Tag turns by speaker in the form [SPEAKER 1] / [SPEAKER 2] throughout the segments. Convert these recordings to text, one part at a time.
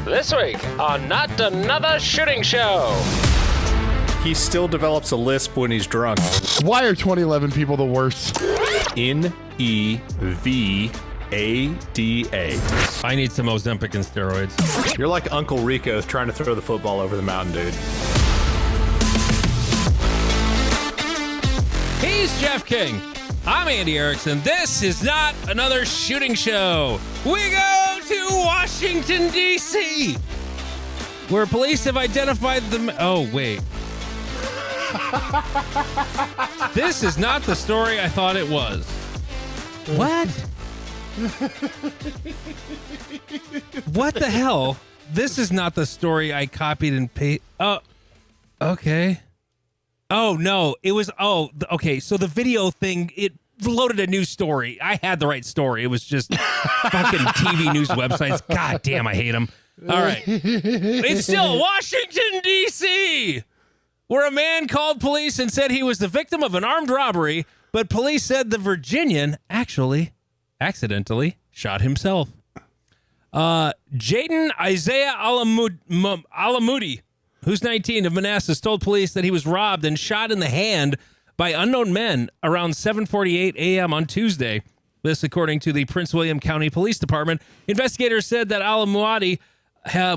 [SPEAKER 1] This week on Not Another Shooting Show.
[SPEAKER 2] He still develops a lisp when he's drunk.
[SPEAKER 3] Why are 2011 people the worst?
[SPEAKER 2] Nevada.
[SPEAKER 4] I need some Ozempic and steroids.
[SPEAKER 2] You're like Uncle Rico trying to throw the football over the mountain, dude.
[SPEAKER 4] He's Jeff King. I'm Andy Erickson. This is Not Another Shooting Show. We go to Washington, D.C., where police have identified the... Oh, wait. This is not the story I thought it was. What? What the hell? This is not the story I copied and pasted. Oh, okay. Oh, no. It was, okay. So the video thing, it loaded a new story. I had the right story. It was just fucking TV news websites. God damn, I hate them. All right. It's still Washington, D.C., where a man called police and said he was the victim of an armed robbery, but police said the Virginian actually accidentally shot himself. Jaden Isaiah Alamudi, who's 19, of Manassas, told police that he was robbed and shot in the hand by unknown men around 7:48 a.m. on Tuesday. This, according to the Prince William County Police Department. Investigators said that Alamudi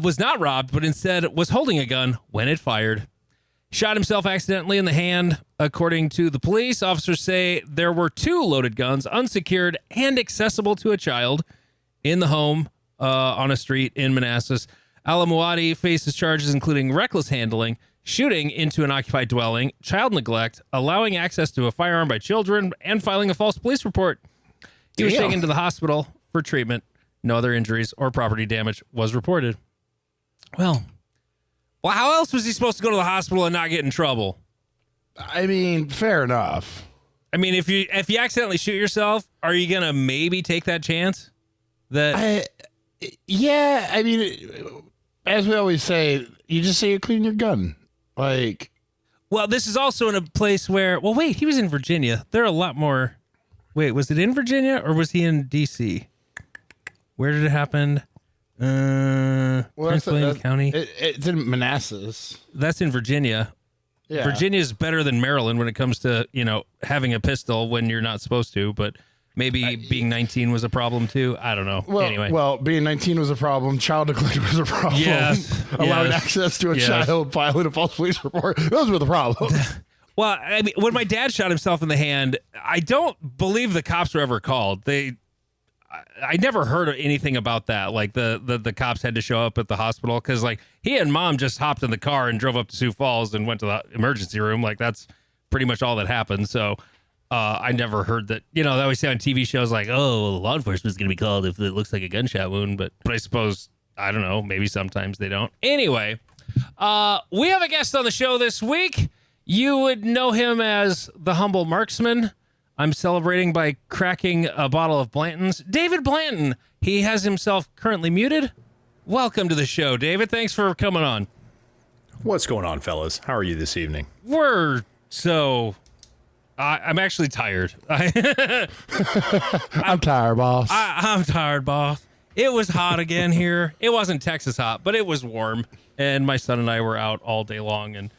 [SPEAKER 4] was not robbed, but instead was holding a gun when it fired. Shot himself accidentally in the hand, according to the police. Officers say there were 2 loaded guns, unsecured and accessible to a child, in the home on a street in Manassas. Alamuadi faces charges including reckless handling, shooting into an occupied dwelling, child neglect, allowing access to a firearm by children, and filing a false police report. He was taken to the hospital for treatment. No other injuries or property damage was reported. Well, how else was he supposed to go to the hospital and not get in trouble?
[SPEAKER 3] I mean, fair enough.
[SPEAKER 4] I mean, if you accidentally shoot yourself, are you gonna maybe take that chance?
[SPEAKER 3] I mean, as we always say, you just say you clean your gun. Like,
[SPEAKER 4] well, this is also in a place where, well, wait, he was in Virginia. There are a lot more. Wait, was it in Virginia or was he in D.C.? Where did it happen? Prince William County.
[SPEAKER 3] It's in Manassas.
[SPEAKER 4] That's in Virginia.
[SPEAKER 3] Yeah.
[SPEAKER 4] Virginia is better than Maryland when it comes to, having a pistol when you're not supposed to, but maybe being 19 was a problem too. I don't know. Anyway.
[SPEAKER 3] Well, being 19 was a problem. Child neglect was a problem.
[SPEAKER 4] Yes.
[SPEAKER 3] Allowing access to a child, filing a false police report. Those were the problems.
[SPEAKER 4] Well, I mean, when my dad shot himself in the hand, I don't believe the cops were ever called. I never heard anything about that. Like the cops had to show up at the hospital because like he and mom just hopped in the car and drove up to Sioux Falls and went to the emergency room. Like that's pretty much all that happened. So I never heard that. They always say on TV shows like, oh, law enforcement is going to be called if it looks like a gunshot wound. But I suppose, I don't know, maybe sometimes they don't. Anyway, we have a guest on the show this week. You would know him as the humble Marksman. I'm celebrating by cracking a bottle of Blanton's. David Blanton. He has himself currently muted. Welcome to the show, David. Thanks for coming on.
[SPEAKER 2] What's going on, fellas? How are you this evening?
[SPEAKER 4] I'm actually tired.
[SPEAKER 3] I'm tired, boss.
[SPEAKER 4] I'm tired, boss. It was hot again here. It wasn't Texas hot, but it was warm. And my son and I were out all day long and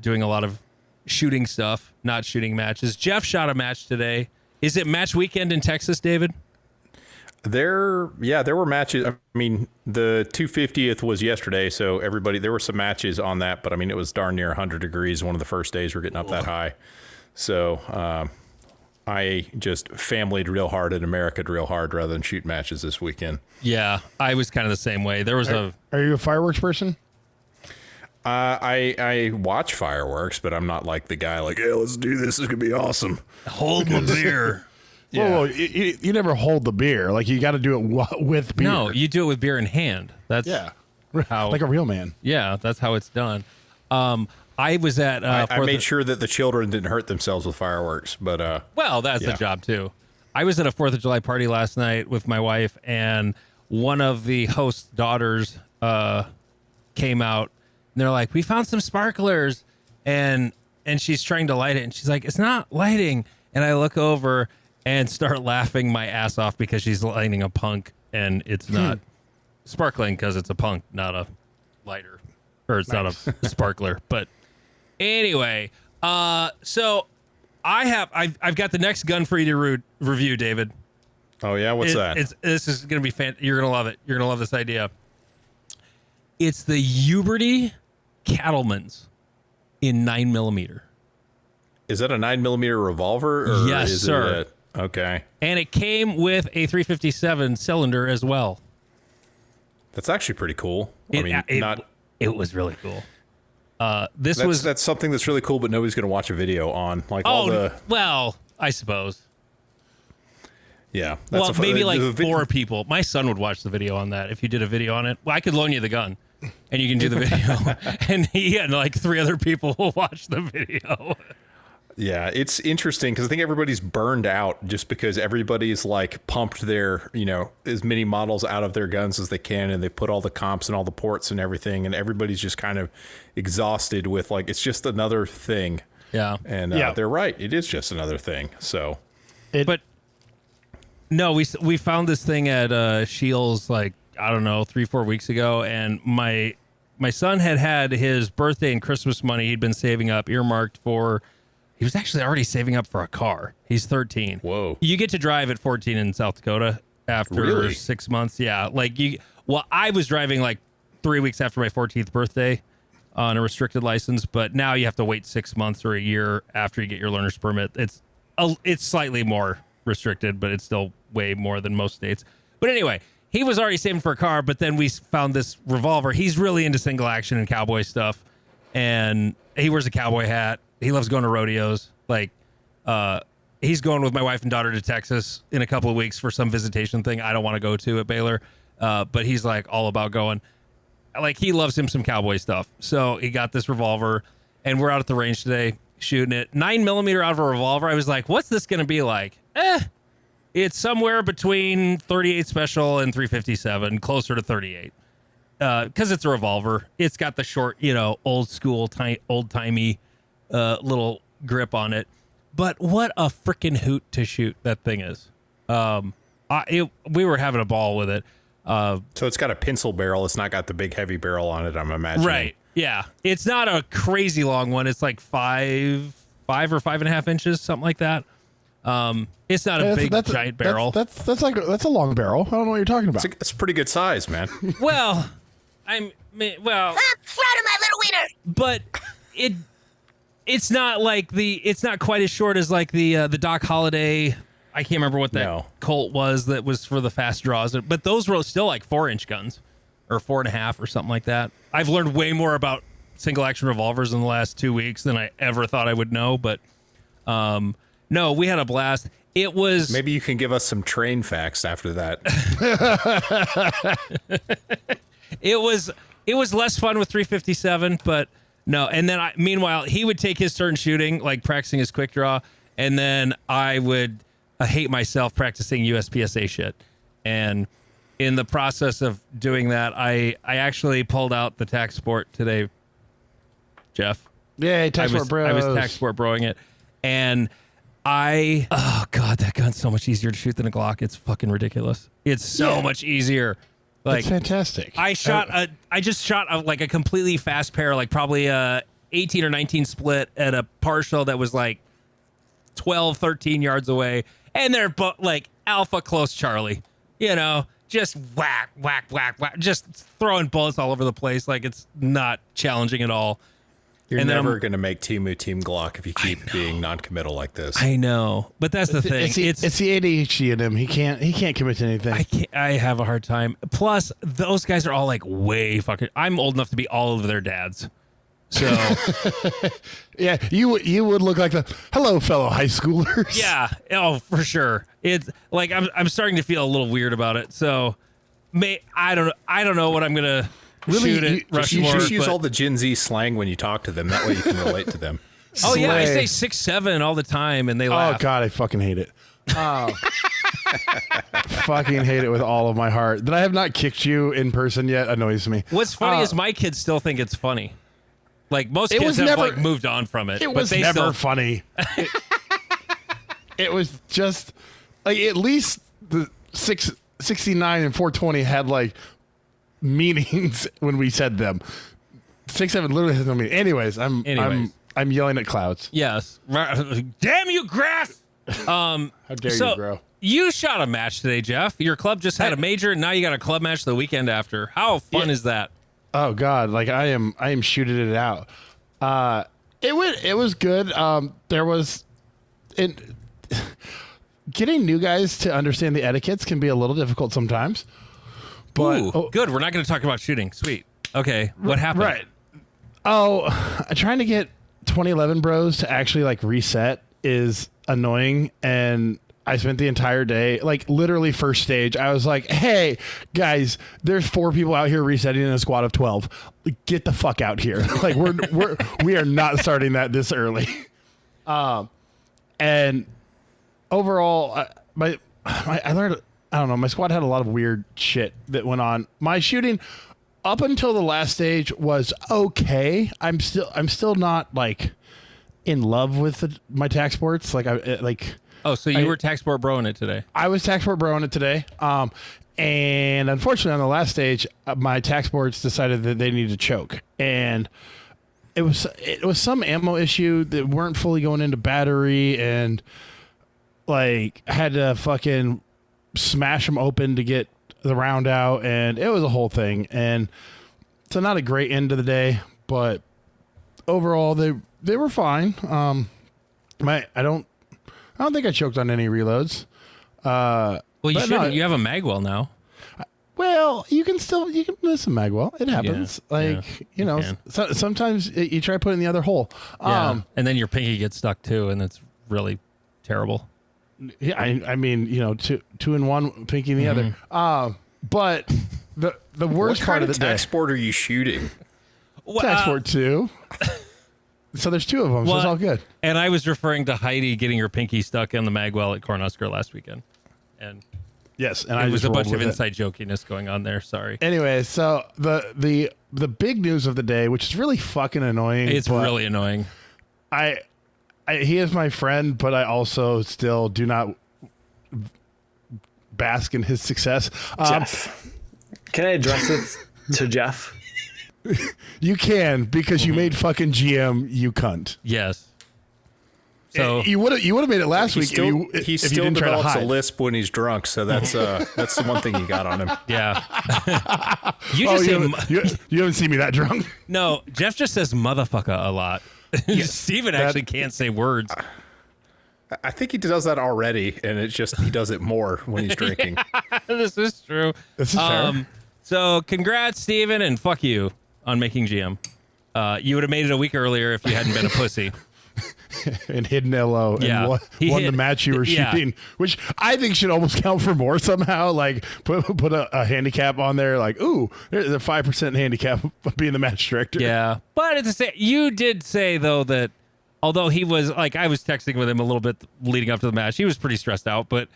[SPEAKER 4] doing a lot of shooting stuff, not shooting matches. Jeff shot a match today. Is it match weekend in Texas, David?
[SPEAKER 2] There were matches. I mean, the 250th was yesterday, so there were some matches on that, but I mean, it was darn near 100 degrees one of the first days we're getting up that high. So I just familyed real hard and America'd real hard rather than shoot matches this weekend.
[SPEAKER 4] Yeah, I was kind of the same way. There was
[SPEAKER 3] Are you a fireworks person?
[SPEAKER 2] I watch fireworks, but I'm not like the guy like, hey, let's do this. It's going to be awesome.
[SPEAKER 4] Hold my beer.
[SPEAKER 3] Yeah. Well, you never hold the beer. Like, you got to do it with beer.
[SPEAKER 4] No, you do it with beer in hand. That's how,
[SPEAKER 3] like a real man.
[SPEAKER 4] Yeah, that's how it's done. I was at...
[SPEAKER 2] I made sure that the children didn't hurt themselves with fireworks, but...
[SPEAKER 4] well, that's the job, too. I was at a 4th of July party last night with my wife, and one of the host's daughters came out, and they're like, we found some sparklers, and she's trying to light it, and she's like, it's not lighting. And I look over and start laughing my ass off because she's lighting a punk, and it's not. sparkling because it's a punk, not a lighter, or it's not a sparkler. But anyway, so I've got the next gun for you to review, David.
[SPEAKER 2] Oh yeah, what's that?
[SPEAKER 4] This is gonna be You're gonna love it. You're gonna love this idea. It's the Uberty Cattleman's in 9mm.
[SPEAKER 2] Is that a 9mm revolver? Or
[SPEAKER 4] Yes,
[SPEAKER 2] is
[SPEAKER 4] sir.
[SPEAKER 2] Okay.
[SPEAKER 4] And it came with a 357 cylinder as well.
[SPEAKER 2] That's actually pretty cool.
[SPEAKER 4] It was really cool. That's
[SPEAKER 2] something that's really cool, but nobody's going to watch a video on. Like
[SPEAKER 4] well, I suppose.
[SPEAKER 2] Yeah.
[SPEAKER 4] Well, maybe like 4 people. My son would watch the video on that if you did a video on it. Well, I could loan you the gun, and you can do the video. And he and like 3 other people will watch the video.
[SPEAKER 2] Yeah, it's interesting because I think everybody's burned out just because everybody's like pumped their, as many models out of their guns as they can. And they put all the comps and all the ports and everything. And everybody's just kind of exhausted with like, it's just another thing.
[SPEAKER 4] Yeah.
[SPEAKER 2] And they're right. It is just another thing. So.
[SPEAKER 4] But no, we found this thing at Shields like, I don't know, 3-4 weeks ago. And my son had his birthday and Christmas money he'd been saving up earmarked for. He was actually already saving up for a car. He's 13.
[SPEAKER 2] Whoa.
[SPEAKER 4] You get to drive at 14 in South Dakota after 6 months. Yeah. I was driving like 3 weeks after my 14th birthday on a restricted license, but now you have to wait 6 months or a year after you get your learner's permit. It's slightly more restricted, but it's still way more than most states. But anyway, he was already saving for a car, but then we found this revolver. He's really into single action and cowboy stuff, and he wears a cowboy hat. He loves going to rodeos. He's going with my wife and daughter to Texas in a couple of weeks for some visitation thing I don't want to go to at Baylor. But he's like all about going. Like he loves him some cowboy stuff. So he got this revolver and we're out at the range today shooting it. 9mm out of a revolver. I was like, what's this going to be like? It's somewhere between 38 special and 357, closer to 38. Because it's a revolver. It's got the short, old school, old timey little grip on it. But what a freaking hoot to shoot that thing is. We were having a ball with it.
[SPEAKER 2] So it's got a pencil barrel. It's not got the big heavy barrel on it, I'm imagining.
[SPEAKER 4] Right. Yeah. It's not a crazy long one. It's like 5 or 5.5 inches, something like that. It's not a big giant barrel.
[SPEAKER 3] That's a long barrel. I don't know what you're talking about.
[SPEAKER 2] It's a pretty good size, man.
[SPEAKER 4] Well,
[SPEAKER 5] I'm proud of my little wiener.
[SPEAKER 4] But it's not like it's not quite as short as like the Doc Holliday. I can't remember what that Colt was that was for the fast draws, but those were still like 4-inch guns or 4.5 or something like that. I've learned way more about single action revolvers in the last 2 weeks than I ever thought I would know. But no, we had a blast. It was
[SPEAKER 2] maybe you can give us some train facts after that.
[SPEAKER 4] It was less fun with 357, but no. And then meanwhile, he would take his turn shooting, like practicing his quick draw, and then I would hate myself practicing USPSA shit. And in the process of doing that, I actually pulled out the tax sport today, Jeff.
[SPEAKER 3] Yeah, tax sport bros.
[SPEAKER 4] I was tax sport broing it, and oh god, that gun's so much easier to shoot than a Glock. It's fucking ridiculous. It's so much easier. Like,
[SPEAKER 3] that's fantastic.
[SPEAKER 4] I just shot like a completely fast pair, like probably a 18 or 19 split at a partial that was like 12, 13 yards away. And they're like alpha close Charlie, just whack, whack, whack, whack, just throwing bullets all over the place. Like it's not challenging at all.
[SPEAKER 2] You're never going to make Team Glock if you keep being non-committal like this.
[SPEAKER 4] I know, but that's the thing.
[SPEAKER 3] It's the ADHD in him. He can't commit to anything.
[SPEAKER 4] I have a hard time. Plus, those guys are all like way fucking. I'm old enough to be all of their dads. So
[SPEAKER 3] yeah, you would look like hello, fellow high schoolers.
[SPEAKER 4] Yeah, oh for sure. It's like I'm starting to feel a little weird about it. So, I don't know what I'm gonna.
[SPEAKER 3] Really,
[SPEAKER 4] shoot it,
[SPEAKER 2] you should use all the Gen Z slang when you talk to them. That way you can relate to them.
[SPEAKER 4] Oh, yeah, I say 6'7" all the time, and they laugh.
[SPEAKER 3] Oh, God, I fucking hate it. Oh. Fucking hate it with all of my heart. That I have not kicked you in person yet annoys me.
[SPEAKER 4] What's funny is my kids still think it's funny. Like, most kids have moved on from it.
[SPEAKER 3] It was never funny. It was just, like, at least the 669 and 420 had, like, meanings when we said them. 6-7 literally has no meaning. Anyways, I'm yelling at clouds.
[SPEAKER 4] Yes. Damn you, grass!
[SPEAKER 3] How dare you, bro?
[SPEAKER 4] You shot a match today, Jeff. Your club just had a major, and now you got a club match the weekend after. How fun is that?
[SPEAKER 3] Oh God, like I am shooting it out. It was good. There was getting new guys to understand the etiquettes can be a little difficult sometimes. But
[SPEAKER 4] good. We're not going to talk about shooting. Sweet. Okay. What happened?
[SPEAKER 3] Right. Trying to get 2011 bros to actually like reset is annoying, and I spent the entire day, like literally first stage, I was like, hey guys, there's 4 people out here resetting in a squad of 12. Get the fuck out here. Like we are not starting that this early. And overall, I learned, I don't know, my squad had a lot of weird shit that went on. My shooting up until the last stage was okay. I'm still not like in love with my tac sports. Like
[SPEAKER 4] Oh, so you were tac sport broing it today? I was
[SPEAKER 3] tac sport broing it today. And unfortunately on the last stage, my tac sports decided that they needed to choke. And it was some ammo issue that weren't fully going into battery, and like had to fucking smash them open to get the round out, and it was a whole thing. And so not a great end of the day, but overall they were fine. I don't think I choked on any reloads.
[SPEAKER 4] Well, you shouldn't. No, you have a magwell now.
[SPEAKER 3] Well, you can miss a magwell. It happens. Sometimes you try putting the other hole.
[SPEAKER 4] And then your pinky gets stuck too, and it's really terrible.
[SPEAKER 3] Yeah, I mean, 2 in one, pinky in the other. But the worst part of the day.
[SPEAKER 2] What kind of tac sport are you shooting?
[SPEAKER 3] Tac sport 2. So there's 2 of them, so it's all good.
[SPEAKER 4] And I was referring to Heidi getting her pinky stuck in the magwell at Cornhusker last weekend. And
[SPEAKER 3] yes, and
[SPEAKER 4] there was a bunch of inside jokiness going on there. Sorry.
[SPEAKER 3] Anyway, so the big news of the day, which is really fucking annoying.
[SPEAKER 4] It's really annoying.
[SPEAKER 3] He is my friend, but I also still do not bask in his success.
[SPEAKER 6] Jeff, can I address this to Jeff?
[SPEAKER 3] You can, because you made fucking GM, you cunt.
[SPEAKER 4] Yes. So
[SPEAKER 3] you would have made it last week.
[SPEAKER 2] He still develops a lisp when he's drunk, so that's the one thing you got on him.
[SPEAKER 4] Yeah.
[SPEAKER 3] you haven't seen me that drunk.
[SPEAKER 4] No, Jeff just says motherfucker a lot. Steven actually can't say words.
[SPEAKER 2] I think he does that already, and it's just he does it more when he's drinking.
[SPEAKER 4] This is true.
[SPEAKER 3] This is fair.
[SPEAKER 4] So congrats, Steven, and fuck you on making GM. You would have made it a week earlier if you hadn't been a pussy.
[SPEAKER 3] And hidden LO and won the match you were shooting, which I think should almost count for more somehow. Like put a handicap on there, like, ooh, there's a 5% handicap of being the match director.
[SPEAKER 4] Yeah, but you did say though that although he was like, I was texting with him a little bit leading up to the match, he was pretty stressed out, but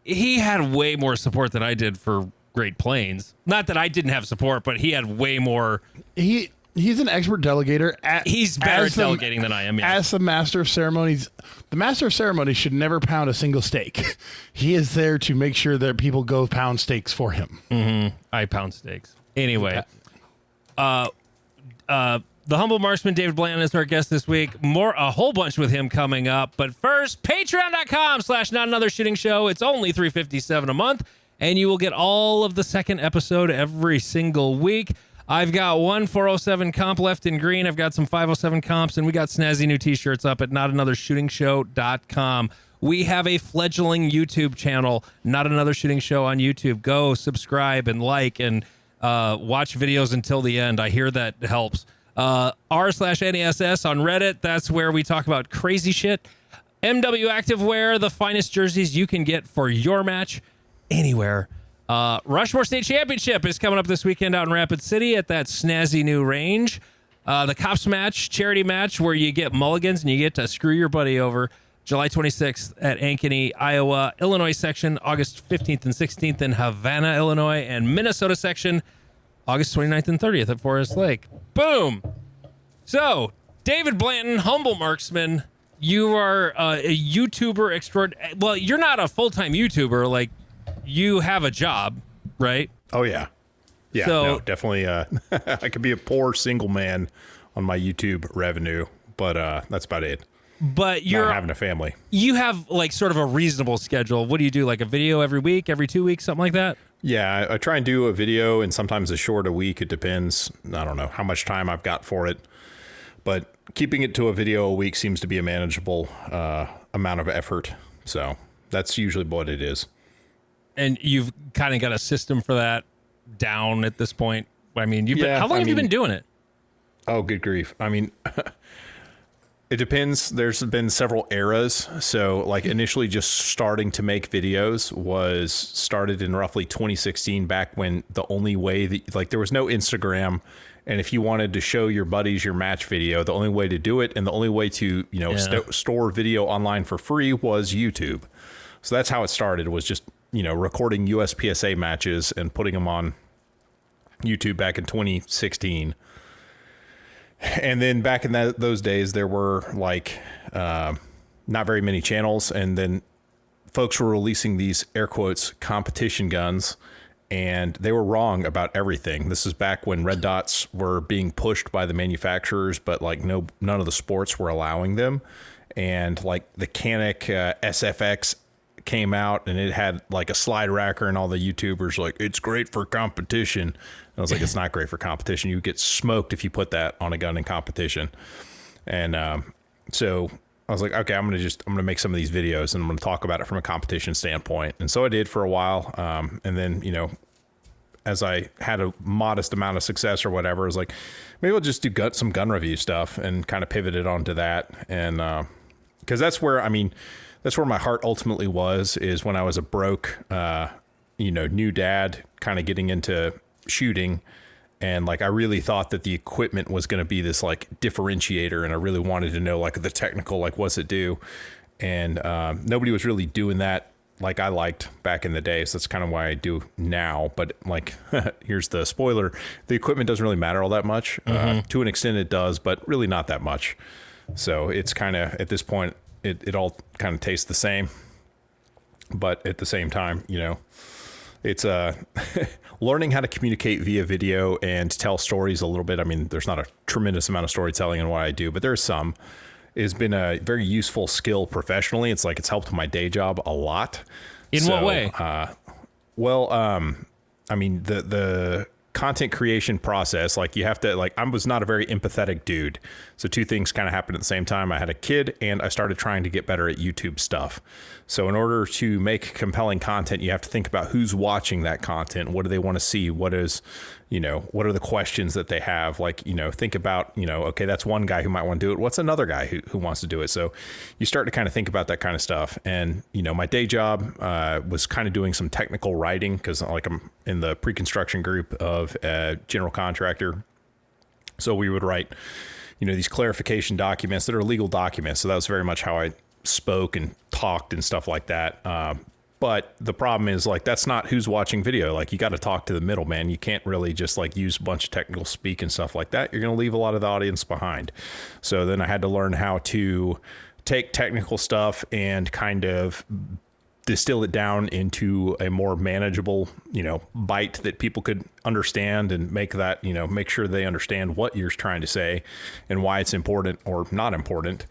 [SPEAKER 4] he had way more support than I did for Great Plains. Not that I didn't have support, but he had way more.
[SPEAKER 3] He's an expert delegator.
[SPEAKER 4] He's better at delegating than I am. Yeah.
[SPEAKER 3] As the master of ceremonies, the master of ceremonies should never pound a single steak. He is there to make sure that people go pound steaks for him.
[SPEAKER 4] Mm-hmm. I pound steaks. Anyway, the humble marksman David Blanton is our guest this week. A whole bunch with him coming up. But first, patreon.com/notanothershootingshow. It's only $3.57 a month, and you will get all of the second episode every single week. I've got one 407 comp left in green. I've got some 507 comps, and we got snazzy new t-shirts up at notanothershootingshow.com. We have a fledgling YouTube channel, Not Another Shooting Show on YouTube. Go subscribe and like and watch videos until the end. I hear that helps. r/NASS on Reddit. That's where we talk about crazy shit. MW Activewear, the finest jerseys you can get for your match anywhere. Rushmore State Championship is coming up this weekend out in Rapid City at that snazzy new range. The Cops match, charity match, where you get mulligans and you get to screw your buddy over. July 26th at Ankeny, Iowa. Illinois section, August 15th and 16th in Havana, Illinois. And Minnesota section, August 29th and 30th at Forest Lake. Boom! So, David Blanton, humble marksman. You are a YouTuber extraordinary. Well, you're not a full-time YouTuber, like... You have a job, right?
[SPEAKER 2] Oh, yeah. Yeah,
[SPEAKER 4] So-
[SPEAKER 2] no, definitely. I could be a poor single man on my YouTube revenue, but that's about it.
[SPEAKER 4] But
[SPEAKER 2] Not
[SPEAKER 4] you're
[SPEAKER 2] having a family.
[SPEAKER 4] you have like sort of a reasonable schedule. What do you do? Like a video every week, every 2 weeks, something like that?
[SPEAKER 2] Yeah, I try and do a video and sometimes a short a week. It depends. I don't know how much time I've got for it. But keeping it to a video a week seems to be a manageable amount of effort. So that's usually what it is.
[SPEAKER 4] And you've kind of got a system for that down at this point. I mean, how long have you been doing it?
[SPEAKER 2] Oh, good grief. I mean, it depends. There's been several eras. So like initially just starting to make videos was started in roughly 2016, back when the only way that like there was no Instagram. And if you wanted to show your buddies your match video, the only way to do it and the only way to, store video online for free was YouTube. So that's how it started, was just, recording USPSA matches and putting them on YouTube back in 2016. And then back in those days, there were like not very many channels. And then folks were releasing these air quotes competition guns, and they were wrong about everything. This is back when red dots were being pushed by the manufacturers, but like none of the sports were allowing them. And like the Canik SFX came out, and it had like a slide racker, and all the YouTubers like, it's great for competition. And I was like, it's not great for competition. You get smoked if you put that on a gun in competition. And so I was like, okay, I'm gonna make some of these videos, and I'm gonna talk about it from a competition standpoint. And so I did for a while. And then, as I had a modest amount of success or whatever, I was like, maybe I'll just do some gun review stuff, and kind of pivoted onto that. And because that's where my heart ultimately was, is when I was a broke, new dad, kind of getting into shooting. And like, I really thought that the equipment was going to be this like differentiator, and I really wanted to know like the technical, like what's it do? And nobody was really doing that like I liked back in the day. So that's kind of why I do now. But like, here's the spoiler: the equipment doesn't really matter all that much. To an extent it does, but really not that much. So it's kind of, at this point, it all kind of tastes the same. But at the same time, it's learning how to communicate via video and tell stories a little bit. I mean, there's not a tremendous amount of storytelling in what I do, but there's some. It's been a very useful skill professionally. It's like, it's helped my day job a lot.
[SPEAKER 4] In what way?
[SPEAKER 2] I mean, the content creation process, like you have to, like, I was not a very empathetic dude. So two things kind of happened at the same time. I had a kid, and I started trying to get better at YouTube stuff. So in order to make compelling content, you have to think about who's watching that content. What do they want to see? What is, what are the questions that they have? Like, think about, okay, that's one guy who might want to do it. What's another guy who wants to do it? So you start to kind of think about that kind of stuff. And, my day job was kind of doing some technical writing, because like I'm in the pre-construction group of a general contractor. So we would write, these clarification documents that are legal documents. So that was very much how I spoke and talked and stuff like that. But the problem is, like, that's not who's watching video. Like, you got to talk to the middleman. You can't really just like use a bunch of technical speak and stuff like that. You're going to leave a lot of the audience behind. So then I had to learn how to take technical stuff and kind of distill it down into a more manageable, bite that people could understand, and make that, make sure they understand what you're trying to say and why it's important or not important,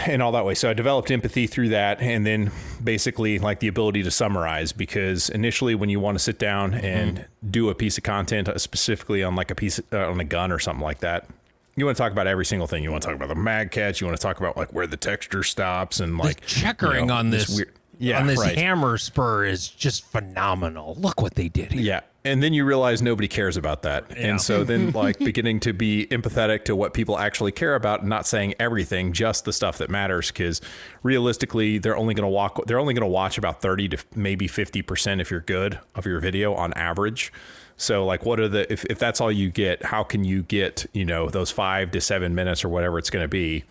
[SPEAKER 2] and all that way. So I developed empathy through that, and then basically like the ability to summarize, because initially when you want to sit down and do a piece of content, specifically on like a piece on a gun or something like that, you want to talk about every single thing. You want to talk about the mag catch. You want to talk about like where the texture stops, and like
[SPEAKER 4] the checkering on this
[SPEAKER 2] weird,
[SPEAKER 4] on this
[SPEAKER 2] right.
[SPEAKER 4] hammer spur is just phenomenal. Look what they did here.
[SPEAKER 2] Yeah. And then you realize nobody cares about that. Yeah. And so then like beginning to be empathetic to what people actually care about, and not saying everything, just the stuff that matters. Because realistically, they're only going to watch about 30 to maybe 50% if you're good of your video on average. So like, what are if that's all you get, how can you get, those 5 to 7 minutes or whatever it's going to be,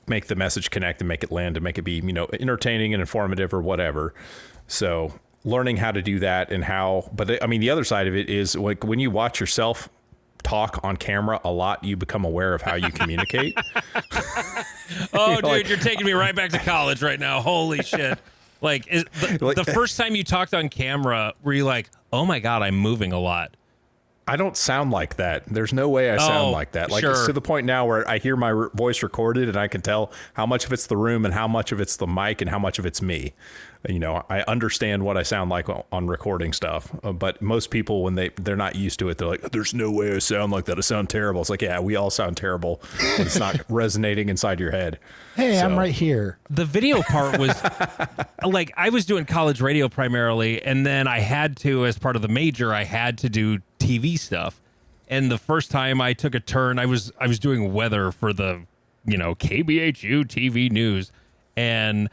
[SPEAKER 2] make the message connect and make it land and make it be, entertaining and informative or whatever. So learning how to do that, and but I mean, the other side of it is like when you watch yourself talk on camera a lot, you become aware of how you communicate.
[SPEAKER 4] Oh, dude, you're taking me right back to college right now. Holy shit. Like the first time you talked on camera, were you like, "Oh my god, I'm moving a lot"?
[SPEAKER 2] I don't sound like that. There's no way I sound like that. Like,
[SPEAKER 4] sure.
[SPEAKER 2] It's to the point now where I hear my voice recorded and I can tell how much of it's the room and how much of it's the mic and how much of it's me. You know, I understand what I sound like on recording stuff, but most people, when they're not used to it, they're like, "There's no way I sound like that. I sound terrible." It's like, yeah, we all sound terrible, but it's not resonating inside your head.
[SPEAKER 3] Hey, I'm right here.
[SPEAKER 4] The video part was like, I was doing college radio primarily, and then I had to, as part of the major, I had to do TV stuff. And the first time I took a turn, I was doing weather for the, KBHU TV news. And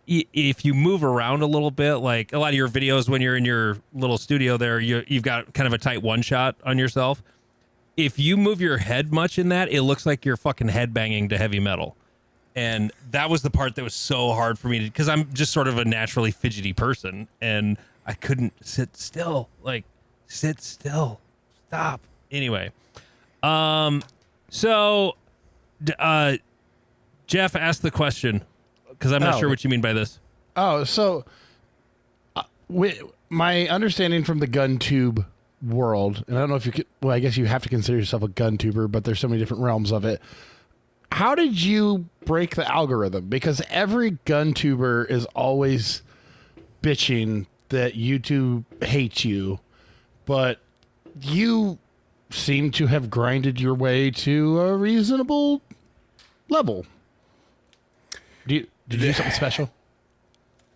[SPEAKER 4] if you move around a little bit, like a lot of your videos when you're in your little studio there, you've got kind of a tight one shot on yourself. If you move your head much in that, it looks like you're fucking headbanging to heavy metal. And that was the part that was so hard for me because I'm just sort of a naturally fidgety person, and I couldn't sit still. Like, sit still. Stop. Anyway. So Jeff asked the question because I'm not sure what you mean by this.
[SPEAKER 3] Oh, so my understanding from the Guntube world, and I don't know if you could, well, I guess you have to consider yourself a gun tuber, but there's so many different realms of it. How did you break the algorithm? Because every gun tuber is always bitching that YouTube hates you, but you seem to have grinded your way to a reasonable level. Did you do something special?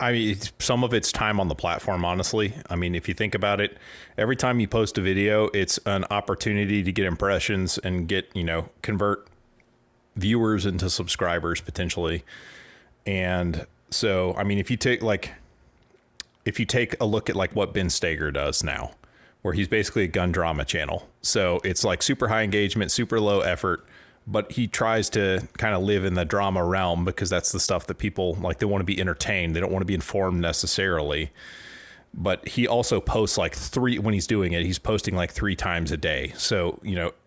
[SPEAKER 2] I mean, some of it's time on the platform, honestly. I mean, if you think about it, every time you post a video, it's an opportunity to get impressions and get, convert viewers into subscribers potentially. And so, I mean, if you take a look at like what Ben Steger does now, where he's basically a gun drama channel. So it's like super high engagement, super low effort, but he tries to kind of live in the drama realm because that's the stuff that people like. They want to be entertained. They don't want to be informed necessarily. But he also posts like when he's doing it, he's posting like 3 times a day. So,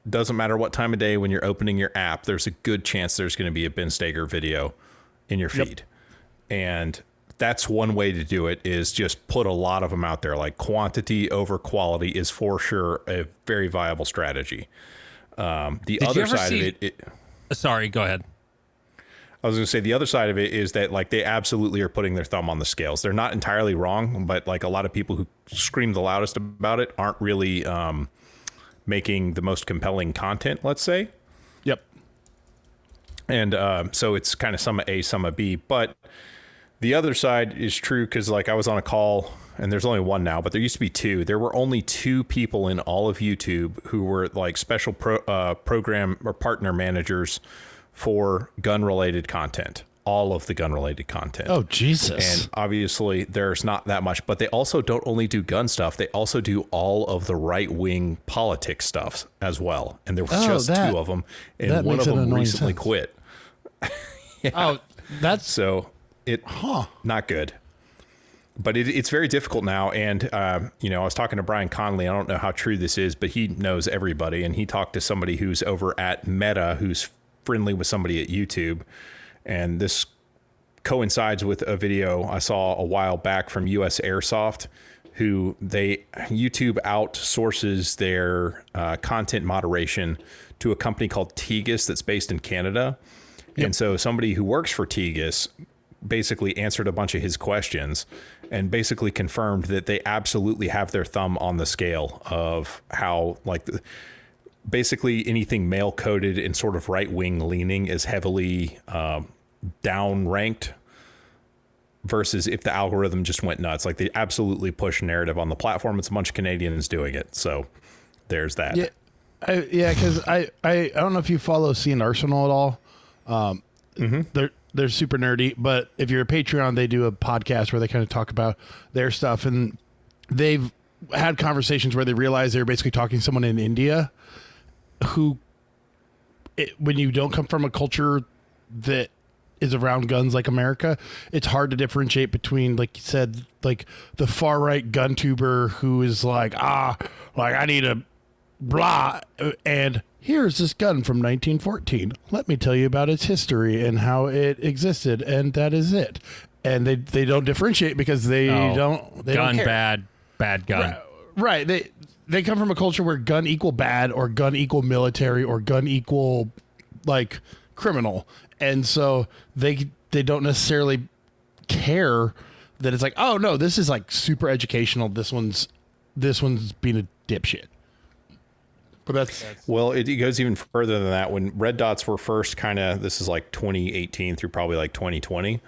[SPEAKER 2] doesn't matter what time of day when you're opening your app, there's a good chance there's going to be a Ben Steger video in your feed. Yep. And that's one way to do it, is just put a lot of them out there. Like, quantity over quality is for sure a very viable strategy. The other side of it,
[SPEAKER 4] sorry, go ahead.
[SPEAKER 2] I was going to say the other side of it is that like they absolutely are putting their thumb on the scales. They're not entirely wrong, but like a lot of people who scream the loudest about it aren't really making the most compelling content, let's say.
[SPEAKER 3] Yep.
[SPEAKER 2] And so it's kind of some A, some B. But the other side is true because like I was on a call, and there's only one now, but there used to be 2. There were only 2 people in all of YouTube who were like special program or partner managers for gun-related content, all of the gun-related content.
[SPEAKER 3] Oh, Jesus.
[SPEAKER 2] And obviously there's not that much, but they also don't only do gun stuff. They also do all of the right-wing politics stuff as well. And there was just 2 of them, and one of them recently quit.
[SPEAKER 3] Yeah. Oh, that's...
[SPEAKER 2] So not good. But it's very difficult now. And, I was talking to Brian Conley. I don't know how true this is, but he knows everybody. And he talked to somebody who's over at Meta, who's friendly with somebody at YouTube. And this coincides with a video I saw a while back from US Airsoft, who YouTube outsources their content moderation to a company called Tegus that's based in Canada. Yep. And so somebody who works for Tegus basically answered a bunch of his questions and basically confirmed that they absolutely have their thumb on the scale of how basically anything male coded and sort of right wing leaning is heavily down ranked versus if the algorithm just went nuts. Like, they absolutely push narrative on the platform. It's a bunch of Canadians doing it. So there's that.
[SPEAKER 3] Yeah. Cause I don't know if you follow Scene Arsenal at all. They're super nerdy, but if you're a Patreon, they do a podcast where they kind of talk about their stuff, and they've had conversations where they realize they're basically talking to someone in India who, when you don't come from a culture that is around guns like America, it's hard to differentiate between, like you said, like the far right gun tuber who is like I need a blah, and here's this gun from 1914. Let me tell you about its history and how it existed, and that is it. and they don't differentiate because they don't care.
[SPEAKER 4] bad gun.
[SPEAKER 3] Right. They come from a culture where gun equal bad or gun equal military or gun equal like criminal. And so they don't necessarily care that it's like, oh no, this is like super educational. This one's being a dipshit. But that's
[SPEAKER 2] well, it goes even further than that. When red dots were first this is like 2018 through probably like 2020,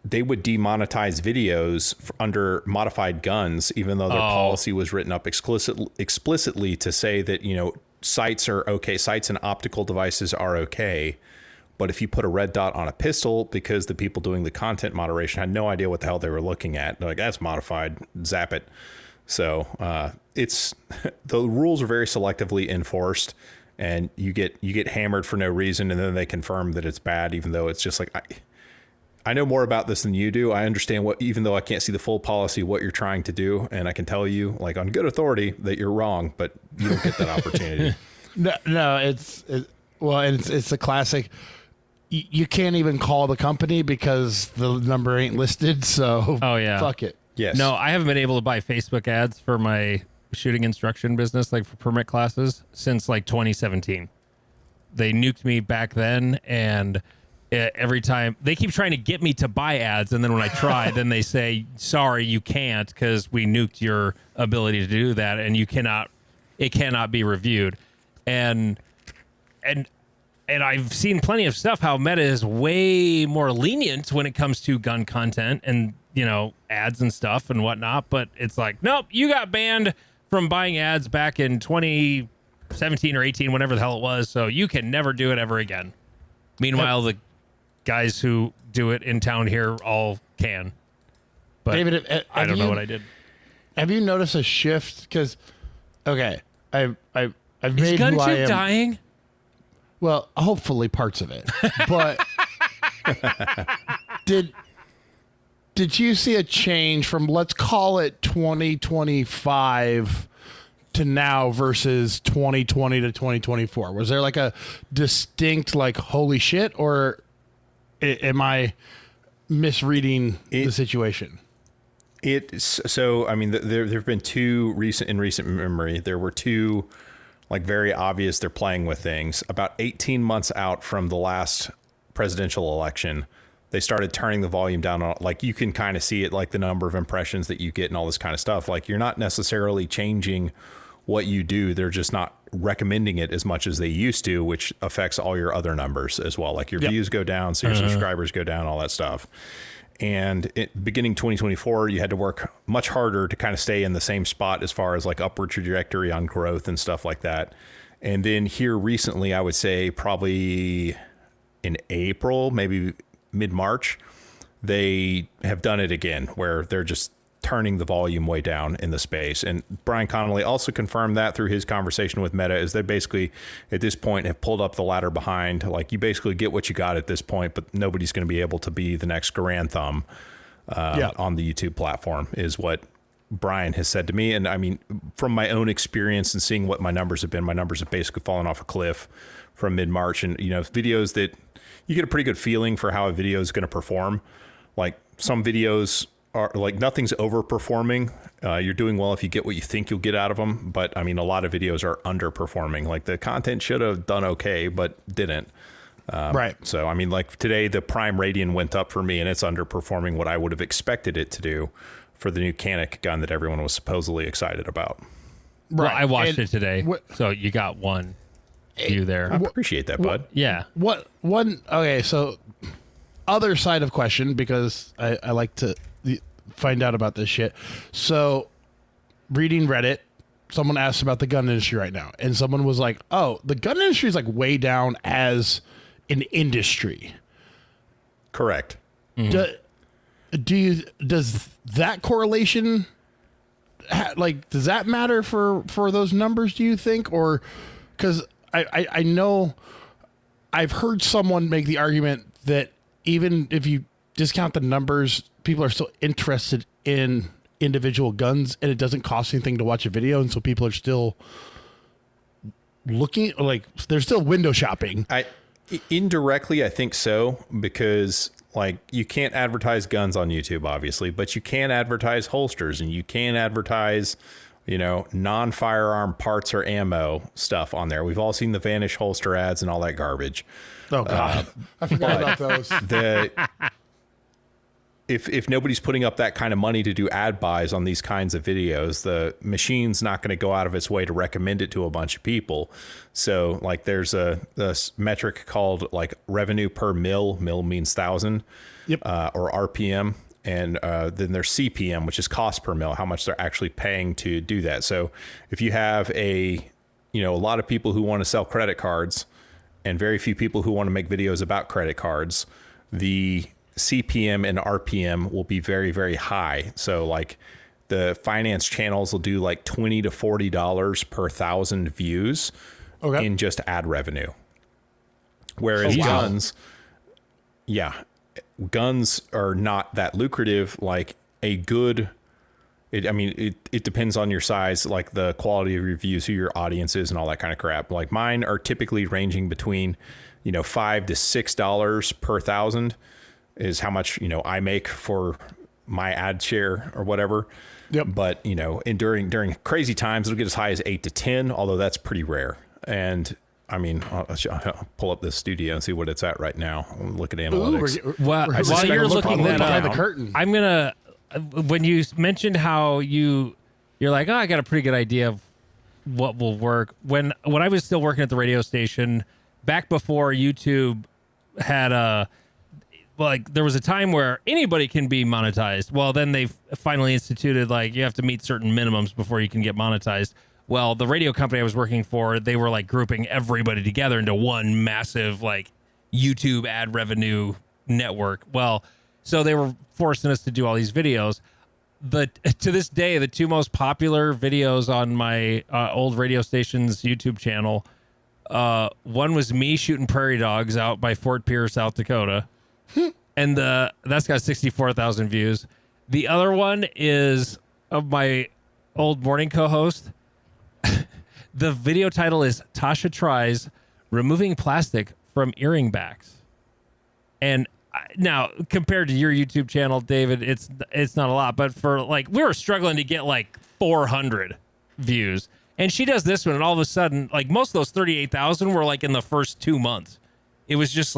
[SPEAKER 2] they would demonetize videos under modified guns, even though their policy was written up explicitly to say that, you know, sights are okay. Sights and optical devices are okay. But if you put a red dot on a pistol, because the people doing the content moderation had no idea what the hell they were looking at, they're like, that's modified, zap it. So it's the rules are very selectively enforced, and you get hammered for no reason, and then they confirm that it's bad, even though it's just like, I know more about this than you do. I understand even though I can't see the full policy, what you're trying to do. And I can tell you, like, on good authority that you're wrong, but you don't get that opportunity.
[SPEAKER 3] No, it's a classic. You can't even call the company because the number ain't listed. So fuck it.
[SPEAKER 2] Yes.
[SPEAKER 4] No, I haven't been able to buy Facebook ads for my shooting instruction business, like for permit classes, since like 2017. They nuked me back then, and every time they keep trying to get me to buy ads, and then when I try, then they say, sorry, you can't, because we nuked your ability to do that, and it cannot be reviewed. And I've seen plenty of stuff how Meta is way more lenient when it comes to gun content and, you know, ads and stuff and whatnot, but it's like, nope, you got banned from buying ads back in 2017 or 18, whenever the hell it was, so you can never do it ever again. Meanwhile, the guys who do it in town here all can. But
[SPEAKER 3] David,
[SPEAKER 4] I don't know what I did.
[SPEAKER 3] Have you noticed a shift? Because, okay, I've made
[SPEAKER 4] Is
[SPEAKER 3] who I
[SPEAKER 4] Guntube
[SPEAKER 3] am.
[SPEAKER 4] dying?
[SPEAKER 3] Well, hopefully parts of it. But did you see a change from, let's call it 2025 to now versus 2020 to 2024? Was there like a distinct like holy shit, or am I misreading the situation?
[SPEAKER 2] So I mean, there have been two in recent memory. There were two like very obvious. They're playing with things. About 18 months out from the last presidential election, they started turning the volume down on, like, you can kind of see it, like the number of impressions that you get and all this kind of stuff. Like, you're not necessarily changing what you do. They're just not recommending it as much as they used to, which affects all your other numbers as well. Like your views go down, so your subscribers go down, all that stuff. And beginning 2024, you had to work much harder to kind of stay in the same spot as far as like upward trajectory on growth and stuff like that. And then here recently, I would say probably in April, maybe mid-March, they have done it again, where they're just turning the volume way down in the space. And Brian Connolly also confirmed that through his conversation with Meta, is they basically at this point have pulled up the ladder behind. Like, you basically get what you got at this point, but nobody's going to be able to be the next Garand Thumb on the YouTube platform, is what Brian has said to me. And I mean, from my own experience and seeing what my numbers have been, my numbers have basically fallen off a cliff from mid-March. And, you know, videos that you get a pretty good feeling for how a video is going to perform. Like, some videos are like, nothing's overperforming. You're doing well if you get what you think you'll get out of them. But I mean, a lot of videos are underperforming. Like, the content should have done okay, but didn't.
[SPEAKER 3] Right.
[SPEAKER 2] So, I mean, like today, the Prime Radian went up for me, and it's underperforming what I would have expected it to do for the new Canic gun that everyone was supposedly excited about.
[SPEAKER 4] Right. Well, I watched it today, so you got one view there.
[SPEAKER 2] I appreciate that, bud.
[SPEAKER 4] Yeah.
[SPEAKER 3] Okay, so other side of question, because I like to find out about this shit. So, reading Reddit, someone asked about the gun industry right now, and someone was like, "Oh, the gun industry is like way down as an industry."
[SPEAKER 2] Correct.
[SPEAKER 3] Mm-hmm. Does that correlation does that matter for those numbers, do you think? Or because I know I've heard someone make the argument that even if you discount the numbers, people are still interested in individual guns, and it doesn't cost anything to watch a video, and so people are still looking, like, they're still window shopping.
[SPEAKER 2] Indirectly, I think so, because like you can't advertise guns on YouTube, obviously, but you can advertise holsters and you can advertise, non-firearm parts or ammo stuff on there. We've all seen the Vanish holster ads and all that garbage.
[SPEAKER 3] Oh God, I forgot about those.
[SPEAKER 2] If nobody's putting up that kind of money to do ad buys on these kinds of videos, the machine's not going to go out of its way to recommend it to a bunch of people. So like there's a metric called like revenue per mil means 1,000, or RPM. And then there's CPM, which is cost per mil, how much they're actually paying to do that. So if you have a lot of people who want to sell credit cards and very few people who want to make videos about credit cards, the CPM and RPM will be very, very high. So like the finance channels will do like $20 to $40 per 1,000 views in just ad revenue. Whereas guns are not that lucrative. Like it depends on your size, like the quality of your views, who your audience is and all that kind of crap. Like mine are typically ranging between, $5 to $6 per 1,000 is how much, I make for my ad share or whatever. Yep. But, during crazy times, it'll get as high as 8 to 10, although that's pretty rare. And I'll pull up this studio and see what it's at right now. Look at analytics.
[SPEAKER 4] While you're looking that up, I'm going to, when you mentioned how you're like, I got a pretty good idea of what will work. When I was still working at the radio station, back before YouTube had there was a time where anybody can be monetized. Well, then they finally instituted you have to meet certain minimums before you can get monetized. Well, the radio company I was working for, they were grouping everybody together into one massive YouTube ad revenue network. Well, so they were forcing us to do all these videos. To this day, the two most popular videos on my old radio station's YouTube channel, one was me shooting prairie dogs out by Fort Pierce, South Dakota. And that's got 64,000 views. The other one is of my old morning co-host. The video title is Tasha Tries Removing Plastic from Earring Backs. And now, compared to your YouTube channel, David, it's not a lot. But for we were struggling to get 400 views. And she does this one, and all of a sudden, most of those 38,000 were in the first 2 months. It was just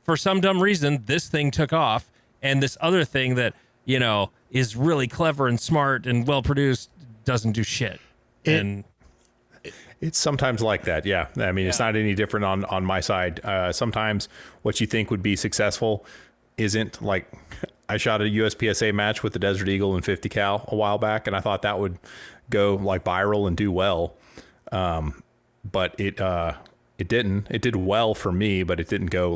[SPEAKER 4] for some dumb reason, this thing took off, and this other thing that, is really clever and smart and well produced doesn't do shit.
[SPEAKER 2] It's sometimes like that. Yeah. I mean, It's not any different on my side. Sometimes what you think would be successful isn't. I shot a USPSA match with the Desert Eagle and 50 cal a while back, and I thought that would go viral and do well. But it didn't. It did well for me, but it didn't go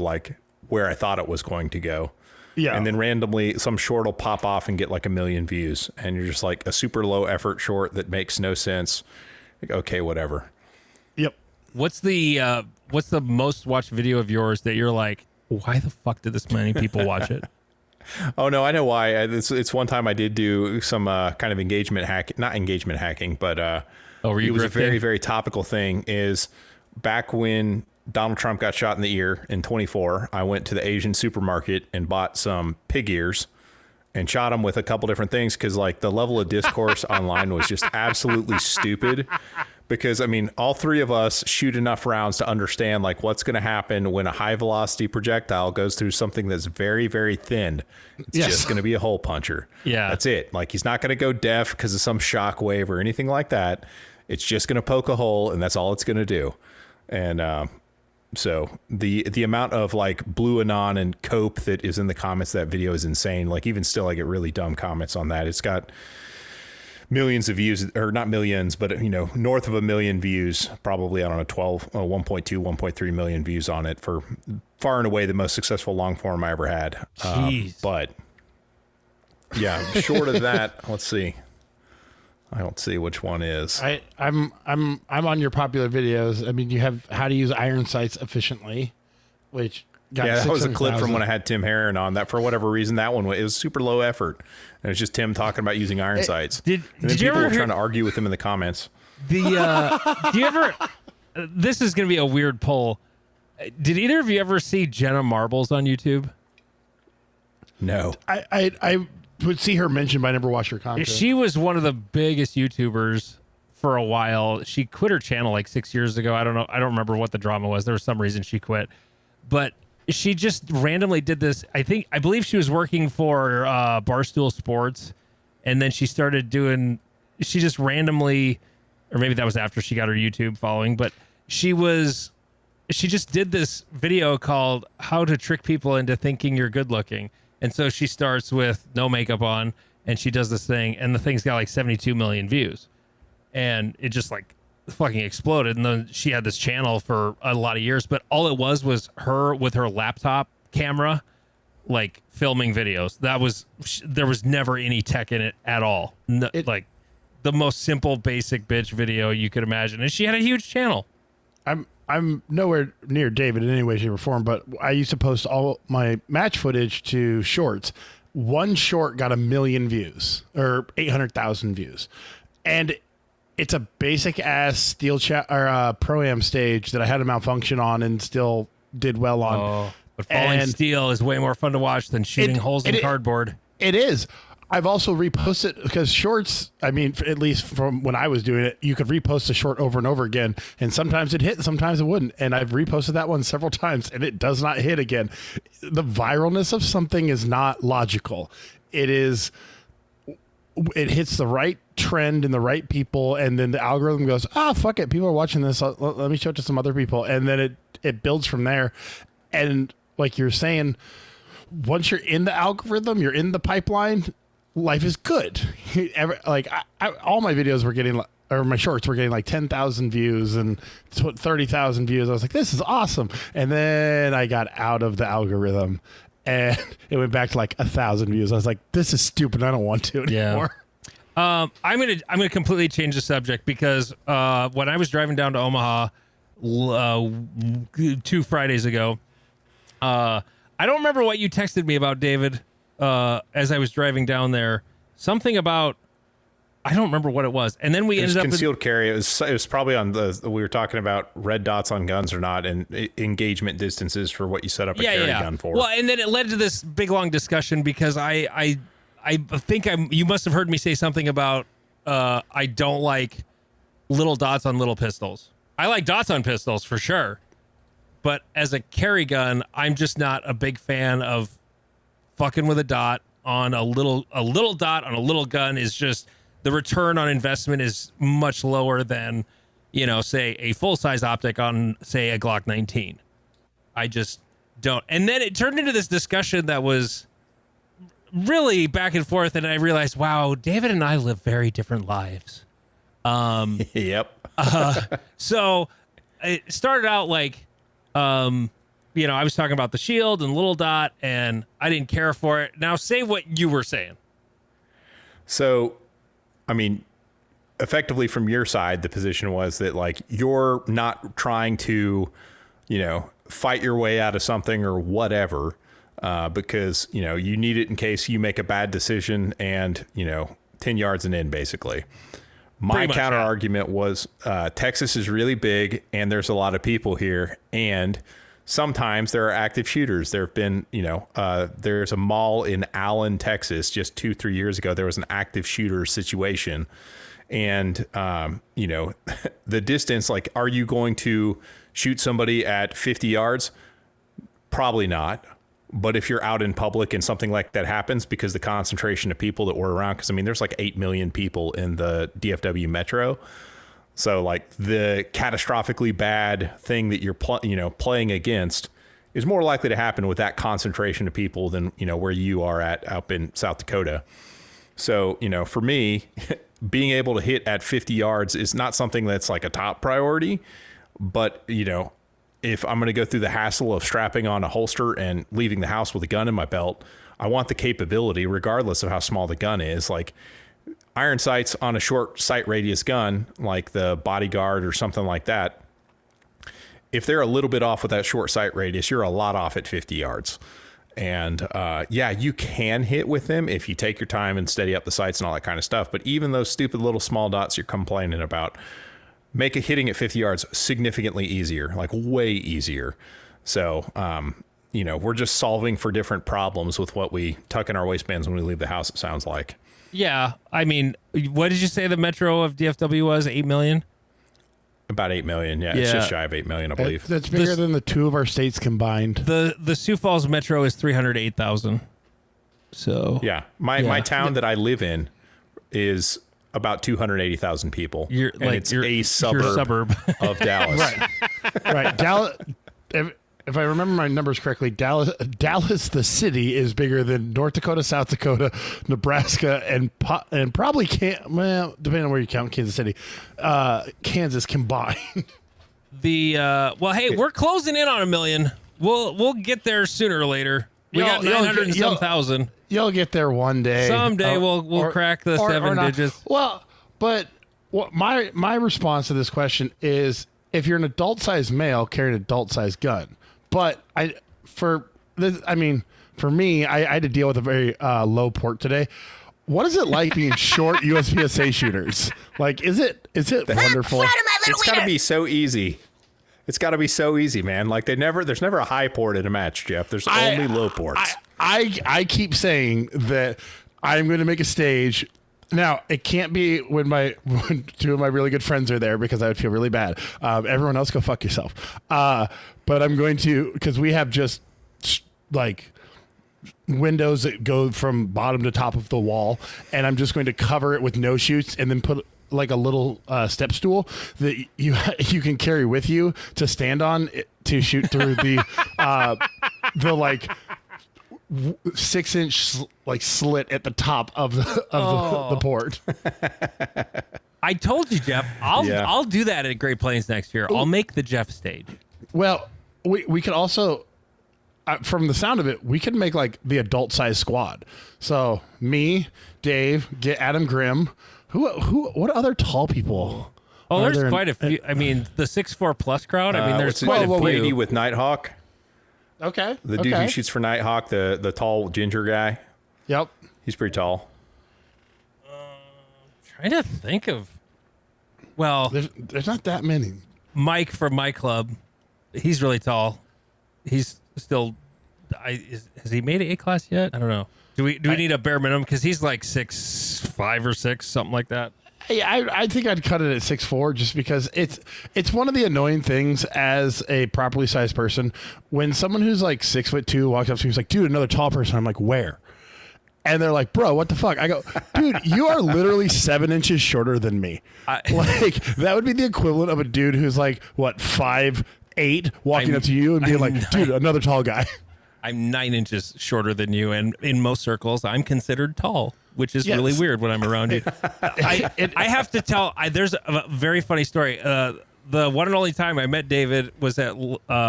[SPEAKER 2] where I thought it was going to go. Yeah. And then randomly some short will pop off and get 1 million views. And you're just a super low effort short that makes no sense. Okay, whatever.
[SPEAKER 3] Yep.
[SPEAKER 4] What's the most watched video of yours that you're why the fuck did this many people watch it?
[SPEAKER 2] Oh no, I know why. It's one time I did do some kind of engagement hacking, not engagement hacking, but it was a very, very topical thing. Is back when Donald Trump got shot in the ear in 24, I went to the Asian supermarket and bought some pig ears and shot them with a couple different things because the level of discourse online was just absolutely stupid. Because all three of us shoot enough rounds to understand what's going to happen when a high velocity projectile goes through something that's very, very thin. It's just going to be a hole puncher. Yeah, that's it. He's not going to go deaf because of some shock wave or anything like that. It's just going to poke a hole, and that's all it's going to do. And so the amount of Blue Anon and Cope that is in the comments of that video is insane. Even still, I get really dumb comments on that. It's got millions of views, or not millions, but north of 1 million views, probably, I don't know, 1.2, 1.3 million views on it for far and away the most successful long form I ever had. But yeah, short of that, let's see. I don't see which one is.
[SPEAKER 3] I'm on your popular videos. I mean, you have how to use iron sights efficiently, which got
[SPEAKER 2] that was a clip from when I had Tim Herron on. That for whatever reason, that one it was super low effort, and it was just Tim talking about using iron sights.
[SPEAKER 4] Did you
[SPEAKER 2] people
[SPEAKER 4] ever
[SPEAKER 2] were trying to argue with him in the comments?
[SPEAKER 4] Do you ever? This is going to be a weird poll. Did either of you ever see Jenna Marbles on YouTube?
[SPEAKER 2] No.
[SPEAKER 3] I would see her mentioned, but I never watched her content.
[SPEAKER 4] She was one of the biggest YouTubers for a while. She quit her channel like 6 years ago. I don't know. I don't remember what the drama was. There was some reason she quit, but she just randomly did this. I believe she was working for Barstool Sports, and then she started doing. She just randomly, or maybe that was after she got her YouTube following, but she just did this video called "How to Trick People into Thinking You're Good Looking," and so she starts with no makeup on, and she does this thing, and the thing's got like 72 million views, and it just like fucking exploded. And then she had this channel for a lot of years, but all it was her with her laptop camera, like filming videos. There was never any tech in it at all. Like the most simple, basic bitch video you could imagine, and she had a huge channel.
[SPEAKER 3] I'm nowhere near David in any way, shape, or form, but I used to post all my match footage to shorts. One short got 1 million views or 800,000 views, and it's a basic ass steel pro-am stage that I had a malfunction on and still did well on.
[SPEAKER 4] Oh, but falling steel is way more fun to watch than shooting holes in cardboard.
[SPEAKER 3] It is. I've also reposted because shorts, I mean, at least from when I was doing it, you could repost a short over and over again. And sometimes it hit, and sometimes it wouldn't. And I've reposted that one several times and it does not hit again. The viralness of something is not logical. It hits the right trend and the right people. And then the algorithm goes, fuck it. People are watching this. Let me show it to some other people. And then it builds from there. And like you're saying, once you're in the algorithm, you're in the pipeline, life is good. All my videos were getting, or my shorts were getting like 10,000 views and 30,000 views. I was like, this is awesome. And then I got out of the algorithm and it went back to like 1,000 views. I was like, this is stupid. I don't want to anymore.
[SPEAKER 4] I'm gonna completely change the subject because when I was driving down to Omaha 2 Fridays ago, I don't remember what you texted me about, David. As I was driving down there, something about, I don't remember what it was. And then we ended up
[SPEAKER 2] concealed carry. It was probably on we were talking about red dots on guns or not, and engagement distances for what you set up a carry gun for.
[SPEAKER 4] Well, and then it led to this big long discussion because I think you must have heard me say something about I don't like little dots on little pistols. I like dots on pistols for sure, but as a carry gun, I'm just not a big fan of fucking with a dot on a little dot on a little gun. Is just, the return on investment is much lower than, say a full-size optic on, say, a Glock 19. I just don't. And then it turned into this discussion that was really back and forth, and I realized, wow, David and I live very different lives.
[SPEAKER 2] Yep.
[SPEAKER 4] So it started out like, I was talking about the shield and little dot, and I didn't care for it. Now say what you were saying.
[SPEAKER 2] So, I mean, effectively from your side, the position was that like, you're not trying to, fight your way out of something or whatever, because, you need it in case you make a bad decision and, 10 yards and in, basically. My counter argument was Texas is really big and there's a lot of people here, and sometimes there are active shooters. There have been, there's a mall in Allen, Texas, just 2-3 years ago. There was an active shooter situation. And, the distance, like, are you going to shoot somebody at 50 yards? Probably not. But if you're out in public and something like that happens, because the concentration of people that were around, because I mean, there's like 8 million people in the DFW metro. So like the catastrophically bad thing that you're playing against is more likely to happen with that concentration of people than, where you are at up in South Dakota. So, for me, being able to hit at 50 yards is not something that's like a top priority. But, if I'm going to go through the hassle of strapping on a holster and leaving the house with a gun in my belt, I want the capability, regardless of how small the gun is. Like, iron sights on a short sight radius gun, like the Bodyguard or something like that, if they're a little bit off with that short sight radius, you're a lot off at 50 yards. And you can hit with them if you take your time and steady up the sights and all that kind of stuff. But even those stupid little small dots you're complaining about make hitting at 50 yards significantly easier, like way easier. So we're just solving for different problems with what we tuck in our waistbands when we leave the house, it sounds like.
[SPEAKER 4] Yeah. I mean, what did you say the metro of DFW was? 8 million?
[SPEAKER 2] About 8 million. Yeah. It's just shy of 8 million, I believe.
[SPEAKER 3] That's bigger than the two of our states combined.
[SPEAKER 4] The Sioux Falls metro is 308,000. So
[SPEAKER 2] yeah. My town that I live in is about 280,000 people. It's a suburb of Dallas.
[SPEAKER 3] Right. Dallas. If I remember my numbers correctly, Dallas, the city, is bigger than North Dakota, South Dakota, Nebraska, and probably depending on where you count Kansas City, Kansas combined.
[SPEAKER 4] Hey, we're closing in on 1 million. We'll get there sooner or later. We got 900 and some thousand.
[SPEAKER 3] You'll get there one day.
[SPEAKER 4] Someday we'll crack the seven digits.
[SPEAKER 3] Well, but my response to this question is, if you're an adult-sized male, carry an adult-sized gun. But for me, I had to deal with a very low port today. What is it like being short USPSA shooters? Like, is it wonderful?
[SPEAKER 2] It's got to be so easy. It's got to be so easy, man. Like there's never a high port in a match, Jeff. There's only low ports.
[SPEAKER 3] I keep saying that I'm going to make a stage. Now, it can't be when two of my really good friends are there, because I would feel really bad. Everyone else go fuck yourself. But I'm going to, because we have just like windows that go from bottom to top of the wall, and I'm just going to cover it with no shoots and then put like a little step stool that you can carry with you to stand on to shoot through the like 6-inch like slit at the top of the port.
[SPEAKER 4] I told you, Jeff. I'll do that at Great Plains next year. I'll make the Jeff stage.
[SPEAKER 3] Well, we could also, from the sound of it, we could make like the adult size squad. So me, Dave, get Adam Grimm. What other tall people?
[SPEAKER 4] Oh, there's quite a few. I mean, the 6'4" plus crowd. I mean, there's quite a few.
[SPEAKER 2] Brady with Nighthawk.
[SPEAKER 3] Okay.
[SPEAKER 2] The dude who shoots for Nighthawk, the tall ginger guy.
[SPEAKER 3] Yep.
[SPEAKER 2] He's pretty tall.
[SPEAKER 4] Trying to think of. Well,
[SPEAKER 3] there's not that many.
[SPEAKER 4] Mike from my club, he's really tall. He's still. Has he made an A class yet? I don't know. Do we need a bare minimum? Because he's like 6'5" or 6", something like that.
[SPEAKER 3] Yeah, I think I'd cut it at 6'4", just because it's one of the annoying things as a properly sized person when someone who's like 6'2" walks up to me and is like, dude, another tall person. I'm like, where? And they're like, bro, what the fuck? I go, dude, you are literally 7 inches shorter than me. Like, that would be the equivalent of a dude who's like, what, 5'8", walking up to you and being like, dude, another tall guy.
[SPEAKER 4] I'm 9 inches shorter than you, and in most circles, I'm considered tall, which is really weird when I'm around you. I have to tell, there's a very funny story. The one and only time I met David was at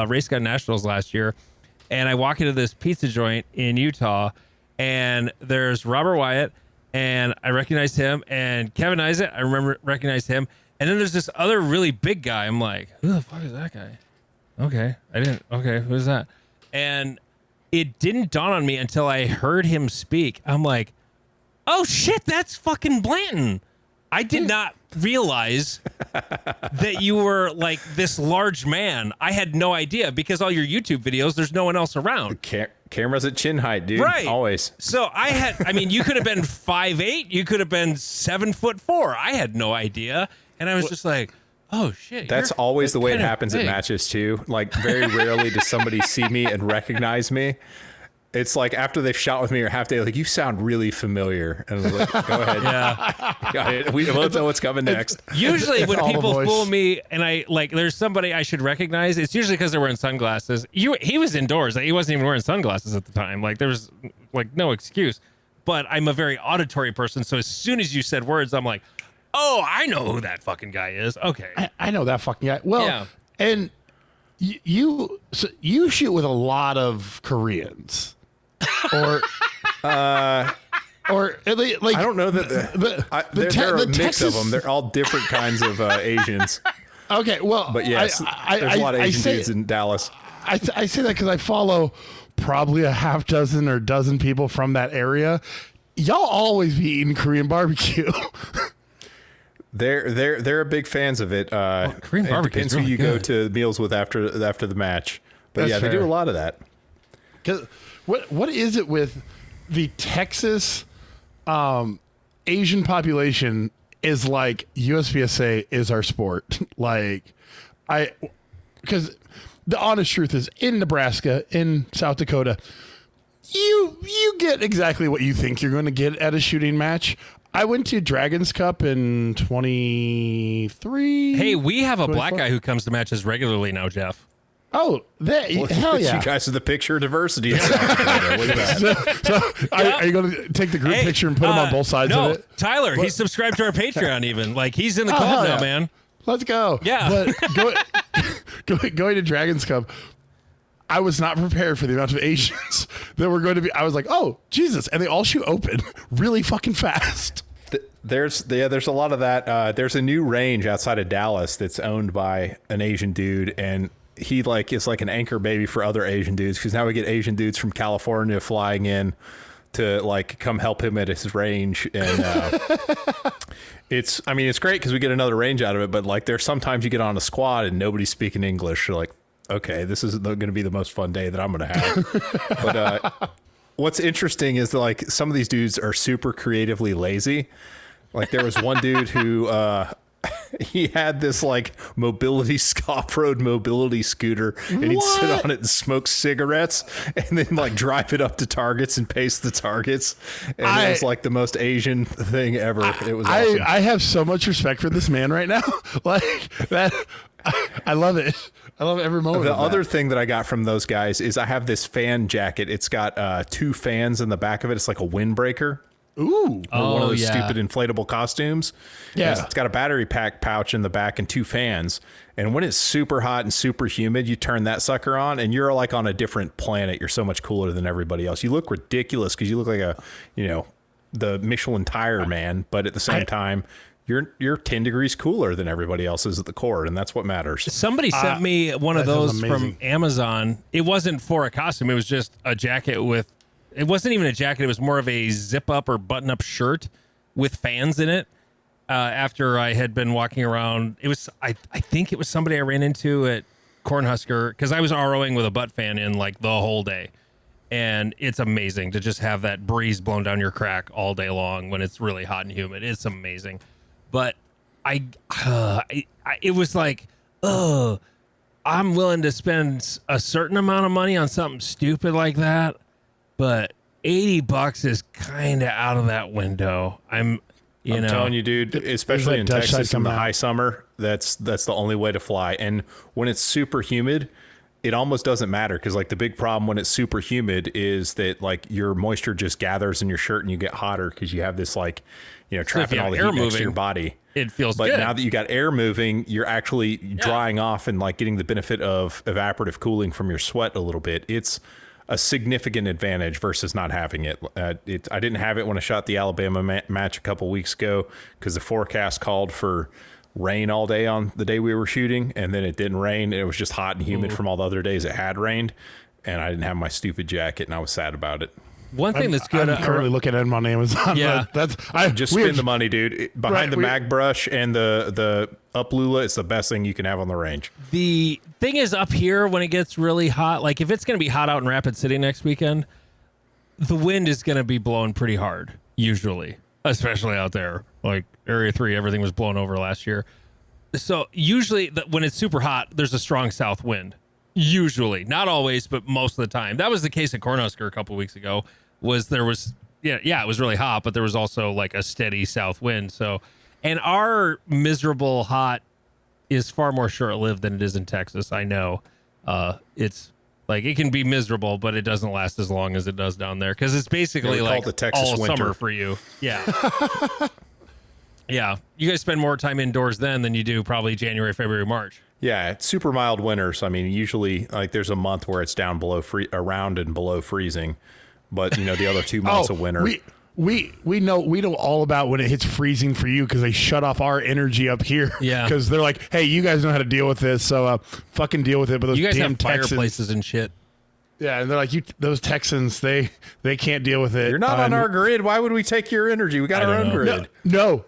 [SPEAKER 4] Race Gun Nationals last year, and I walk into this pizza joint in Utah, and there's Robert Wyatt, and I recognize him, and Kevin Isaac, I recognize him, and then there's this other really big guy. I'm like, who the fuck is that guy? Okay, who's that? And it didn't dawn on me until I heard him speak. I'm like, oh shit, that's fucking Blanton. I did not realize that you were like this large man. I had no idea, because all your YouTube videos, there's no one else around.
[SPEAKER 2] Camera's at chin height, dude.
[SPEAKER 4] Right.
[SPEAKER 2] Always.
[SPEAKER 4] So you could have been 5'8", you could have been 7'4". I had no idea. And I was just like, oh shit.
[SPEAKER 2] That's always the way it happens at matches too. Like, very rarely does somebody see me and recognize me. It's like after they've shot with me or half day, like, you sound really familiar. And I'm like, go ahead. Yeah. We don't know what's coming next.
[SPEAKER 4] Usually when people fool me and there's somebody I should recognize, it's usually because they're wearing sunglasses. He was indoors. He wasn't even wearing sunglasses at the time. Like, there was like no excuse. But I'm a very auditory person. So as soon as you said words, I'm like, oh, I know who that fucking guy is. Okay.
[SPEAKER 3] I know that fucking guy. Well, yeah. And you shoot with a lot of Koreans. Or like,
[SPEAKER 2] I don't know that there are a mix of them. They're all different kinds of Asians.
[SPEAKER 3] Okay, well,
[SPEAKER 2] but yes, there's a lot of Asian dudes in Dallas.
[SPEAKER 3] I say that because I follow probably a half dozen or dozen people from that area. Y'all always be eating Korean barbecue.
[SPEAKER 2] They're big fans of it.
[SPEAKER 4] Korean barbecue
[SPEAKER 2] depends
[SPEAKER 4] really
[SPEAKER 2] who you
[SPEAKER 4] good.
[SPEAKER 2] go to meals with after the match. But
[SPEAKER 3] That's
[SPEAKER 2] yeah,
[SPEAKER 3] fair.
[SPEAKER 2] they do a lot of that.
[SPEAKER 3] Because what is it with the Texas Asian population is like USPSA is our sport. Like because the honest truth is in Nebraska, in South Dakota, you get exactly what you think you're going to get at a shooting match. I went to Dragons Cup in 23.
[SPEAKER 4] Hey, we have a black guy who comes to matches regularly now, Jeff.
[SPEAKER 3] Oh, hell yeah.
[SPEAKER 2] You guys are the picture of diversity. Look at that.
[SPEAKER 3] Are you going to take the group picture and put them on both sides of it?
[SPEAKER 4] Tyler, he's subscribed to our Patreon even. Like, he's in the club now, man.
[SPEAKER 3] Let's go.
[SPEAKER 4] Yeah.
[SPEAKER 3] But going to Dragons Cup, I was not prepared for the amount of Asians that were going to be. I was like, oh, Jesus. And they all shoot open really fucking fast.
[SPEAKER 2] There's a lot of that. There's a new range outside of Dallas that's owned by an Asian dude, and he is like an anchor baby for other Asian dudes, because now we get Asian dudes from California flying in to like come help him at his range. And it's great because we get another range out of it, but like there's sometimes you get on a squad and nobody's speaking English. You're like, okay, this is going to be the most fun day that I'm going to have. But what's interesting is that like some of these dudes are super creatively lazy. Like there was one dude who he had this like off-road mobility scooter, and he'd sit on it and smoke cigarettes and then like drive it up to targets and paste the targets. And it was like the most Asian thing ever. It was awesome.
[SPEAKER 3] I have so much respect for this man right now. Like that. I love it. I love every moment.
[SPEAKER 2] The other thing that I got from those guys is I have this fan jacket. It's got 2 fans in the back of it. It's like a windbreaker.
[SPEAKER 3] Ooh.
[SPEAKER 2] One of those stupid inflatable costumes.
[SPEAKER 3] Yeah.
[SPEAKER 2] It's got a battery pack pouch in the back and 2 fans. And when it's super hot and super humid, you turn that sucker on and you're like on a different planet. You're so much cooler than everybody else. You look ridiculous because you look like the Michelin tire man, but at the same time, you're 10 degrees cooler than everybody else is at the core, and that's what matters.
[SPEAKER 4] Somebody sent me one of those from Amazon. It wasn't for a costume. It was just a jacket with... It wasn't even a jacket. It was more of a zip-up or button-up shirt with fans in it. After I had been walking around, it was I think it was somebody I ran into at Cornhusker, because I was ROing with a butt fan in like the whole day. And it's amazing to just have that breeze blown down your crack all day long when it's really hot and humid. It's amazing. But it was like, I'm willing to spend a certain amount of money on something stupid like that, but $80 is kind of out of that window. I'm
[SPEAKER 2] telling you, dude, especially in Texas in the high summer, that's the only way to fly. And when it's super humid, it almost doesn't matter, because like the big problem when it's super humid is that like your moisture just gathers in your shirt and you get hotter because you have this like, trapping all the heat next to your body.
[SPEAKER 4] It feels
[SPEAKER 2] good. But now that you got air moving, you're actually drying off and like getting the benefit of evaporative cooling from your sweat a little bit. It's a significant advantage versus not having it. I didn't have it when I shot the Alabama match a couple weeks ago because the forecast called for rain all day on the day we were shooting, and then it didn't rain. It was just hot and humid from all the other days it had rained, and I didn't have my stupid jacket, and I was sad about it.
[SPEAKER 4] One thing that's good.
[SPEAKER 3] I'm currently looking at them on Amazon.
[SPEAKER 4] Yeah,
[SPEAKER 2] just spend the money, dude. Behind the mag brush and the up Lula, it's the best thing you can have on the range.
[SPEAKER 4] The thing is, up here when it gets really hot, like if it's going to be hot out in Rapid City next weekend, the wind is going to be blowing pretty hard, usually, especially out there. Like Area 3, everything was blown over last year. So usually when it's super hot, there's a strong south wind. Usually, not always, but most of the time. That was the case at Cornhusker a couple of weeks ago. It was really hot, but there was also like a steady south wind. So, and our miserable hot is far more short-lived than it is in Texas. I know. It's like it can be miserable, but it doesn't last as long as it does down there, because it's basically like
[SPEAKER 2] the Texas
[SPEAKER 4] all
[SPEAKER 2] winter.
[SPEAKER 4] Summer for you. Yeah. Yeah, you guys spend more time indoors then than you do probably January, February, March.
[SPEAKER 2] Yeah, it's super mild winters. I mean, usually like there's a month where it's down around and below freezing, but the other 2 months of winter.
[SPEAKER 3] We know all about when it hits freezing for you, because they shut off our energy up here.
[SPEAKER 4] Yeah,
[SPEAKER 3] because they're like, hey, you guys know how to deal with this, so fucking deal with it. But those
[SPEAKER 4] you guys
[SPEAKER 3] damn
[SPEAKER 4] have
[SPEAKER 3] Texans,
[SPEAKER 4] fireplaces and shit.
[SPEAKER 3] Yeah, and they're like, those Texans, they can't deal with it.
[SPEAKER 2] You're not on our grid. Why would we take your energy? We got our own grid.
[SPEAKER 3] No,